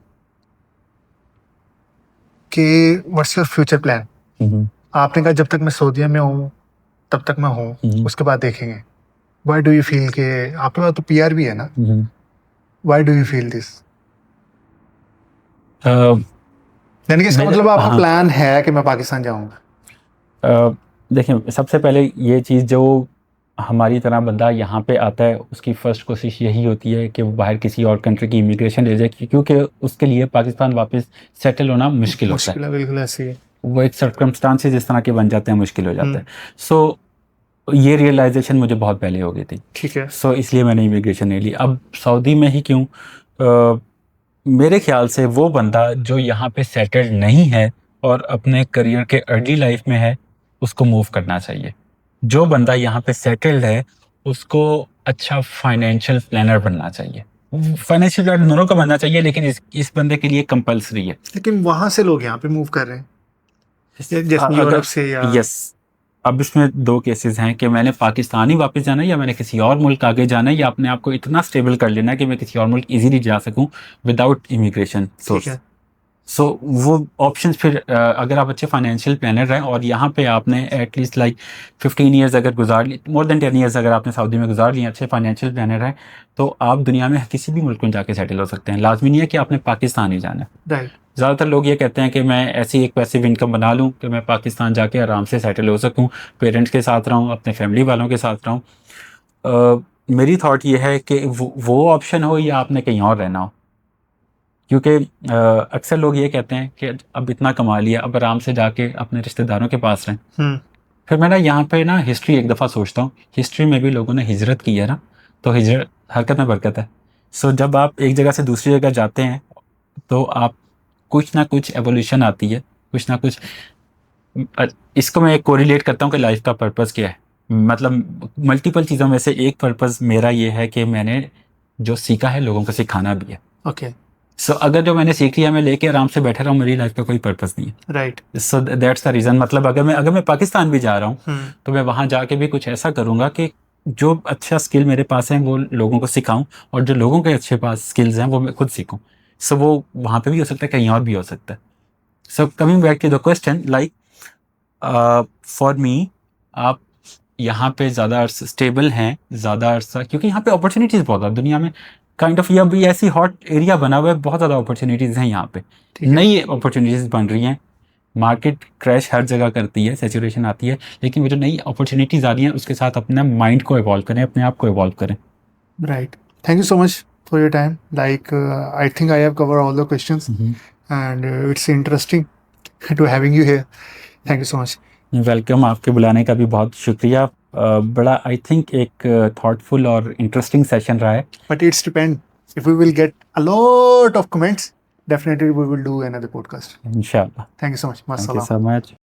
कि व्हाट्स योर फ्यूचर प्लान। आपने कहा जब तक मैं सऊदीया में हूँ तब तक मैं हूँ, उसके बाद देखेंगे। व्हाई डू यू फील कि आपके पास तो पीआर भी है ना, why do you feel this? यानी कि इसका मतलब आपका प्लान है कि मैं पाकिस्तान जाऊंगा? देखिए, सबसे पहले ये चीज़, जो हमारी तरह बंदा यहाँ पे आता है उसकी फ़र्स्ट कोशिश यही होती है कि वो बाहर किसी और कंट्री की इमिग्रेशन ले जाए, क्योंकि उसके लिए पाकिस्तान वापस सेटल होना मुश्किल होता है। बिल्कुल ऐसी है। वो एक सर्कमस्टांसेस जिस तरह के बन जाते हैं, मुश्किल हो जाता है। सो ये रियलाइजेशन मुझे बहुत पहले हो गई थी। ठीक है। सो इसलिए मैंने इमिग्रेशन नहीं ली। अब सऊदी में ही क्यों, मेरे ख्याल से वो बंदा जो यहाँ पे सेटल्ड नहीं है और अपने करियर के अर्ली लाइफ में है, उसको मूव करना चाहिए। जो बंदा यहाँ पे सेटल्ड है उसको अच्छा फाइनेंशियल प्लानर बनना चाहिए। फाइनेंशियल प्लानर दोनों का बनना चाहिए, लेकिन इस बंदे के लिए कंपलसरी है। लेकिन वहां से लोग यहाँ पे मूव कर रहे हैं, जैसे यूरोप से या? यस, अब इसमें दो केसेस हैं कि मैंने पाकिस्तान ही वापस जाना है या मैंने किसी और मुल्क आगे जाना है, या अपने आप को इतना स्टेबल कर लेना है कि मैं किसी और मुल्क इजीली जा सकूं विदाउट इमिग्रेशन सोर्स। सो वो ऑप्शंस फिर अगर आप अच्छे फाइनेंशियल प्लानर हैं और यहाँ पे आपने एटलीस्ट लाइक 15 ईयर्स अगर गुजार ली, मोर देन 10 ईयर्स अगर आपने सऊदी में गुजार लिए, अच्छे फाइनेंशियल प्लानर हैं, तो आप दुनिया में किसी भी मुल्क में जाके सेटल हो सकते हैं। लाजमी नहीं है कि आपने पाकिस्तान ही जाना है। ज़्यादातर लोग ये कहते हैं कि मैं ऐसी एक पैसिव इनकम बना लूँ कि मैं पाकिस्तान जाके आराम से सेटल हो सकूँ, पेरेंट्स के साथ रहूँ, अपने फैमिली वालों के साथ रहूँ। मेरी थॉट ये है कि वो ऑप्शन हो या आपने कहीं और रहना हो, क्योंकि अक्सर लोग ये कहते हैं कि अब इतना कमा लिया, अब आराम से जाके अपने रिश्तेदारों के पास रहें। फिर मैं ना यहाँ पे ना हिस्ट्री एक दफ़ा सोचता हूँ, हिस्ट्री में भी लोगों ने हिजरत की है ना, तो हिजरत हरकत में बरकत है। सो जब आप एक जगह से दूसरी जगह जाते हैं तो आप कुछ ना कुछ एवोल्यूशन आती है, कुछ ना कुछ। इसको मैं कोरिलेट करता हूँ कि लाइफ का पर्पस क्या है। मतलब मल्टीपल चीज़ों में से एक पर्पस मेरा ये है कि मैंने जो सीखा है लोगों को सिखाना भी है। ओके। सो अगर जो मैंने सीख लिया मैं लेके आराम से बैठा रहा हूँ, मेरी लाइफ का कोई पर्पस नहीं है। Right. So that's the reason. मतलब अगर मैं पाकिस्तान भी जा रहा हूँ तो मैं वहाँ जाके भी कुछ ऐसा करूँगा कि जो अच्छा स्किल मेरे पास है वो लोगों को सिखाऊं, और जो लोगों के अच्छे पास स्किल्स हैं वो मैं खुद सीखूं। सो वो वहाँ पे भी हो सकता है, कहीं और भी हो सकता है। So coming back to the question, like for me, आप यहाँ पे ज़्यादा स्टेबल हैं, ज़्यादा अर्सा, क्योंकि यहाँ पे अपॉर्चुनिटीज़ बहुत है दुनिया में। काइंड ऑफ ये अभी ऐसी हॉट एरिया बना हुआ है, बहुत ज़्यादा अपॉर्चुनिटीज़ हैं यहाँ पे, नई अपॉर्चुनिटीज़ बन रही हैं। मार्केट क्रैश हर जगह करती है, सैचुरेशन आती है, लेकिन वो जो नई अपॉर्चुनिटीज़ आ रही हैं उसके साथ अपना माइंड को इवॉल्व करें, अपने आप को इवॉल्व करें। Right. Thank you so much for your time. Like I think I have cover all the questions and it's interesting to having you here. Thank you so much. Welcome, आपके बुलाने का भी बहुत शुक्रिया। बड़ा आई थिंक एक थॉटफुल और इंटरेस्टिंग सेशन रहा है। But it's depend, if we will get a lot of comments, definitely we will do another podcast. इंशाल्लाह। Thank you so much. Thank you so much.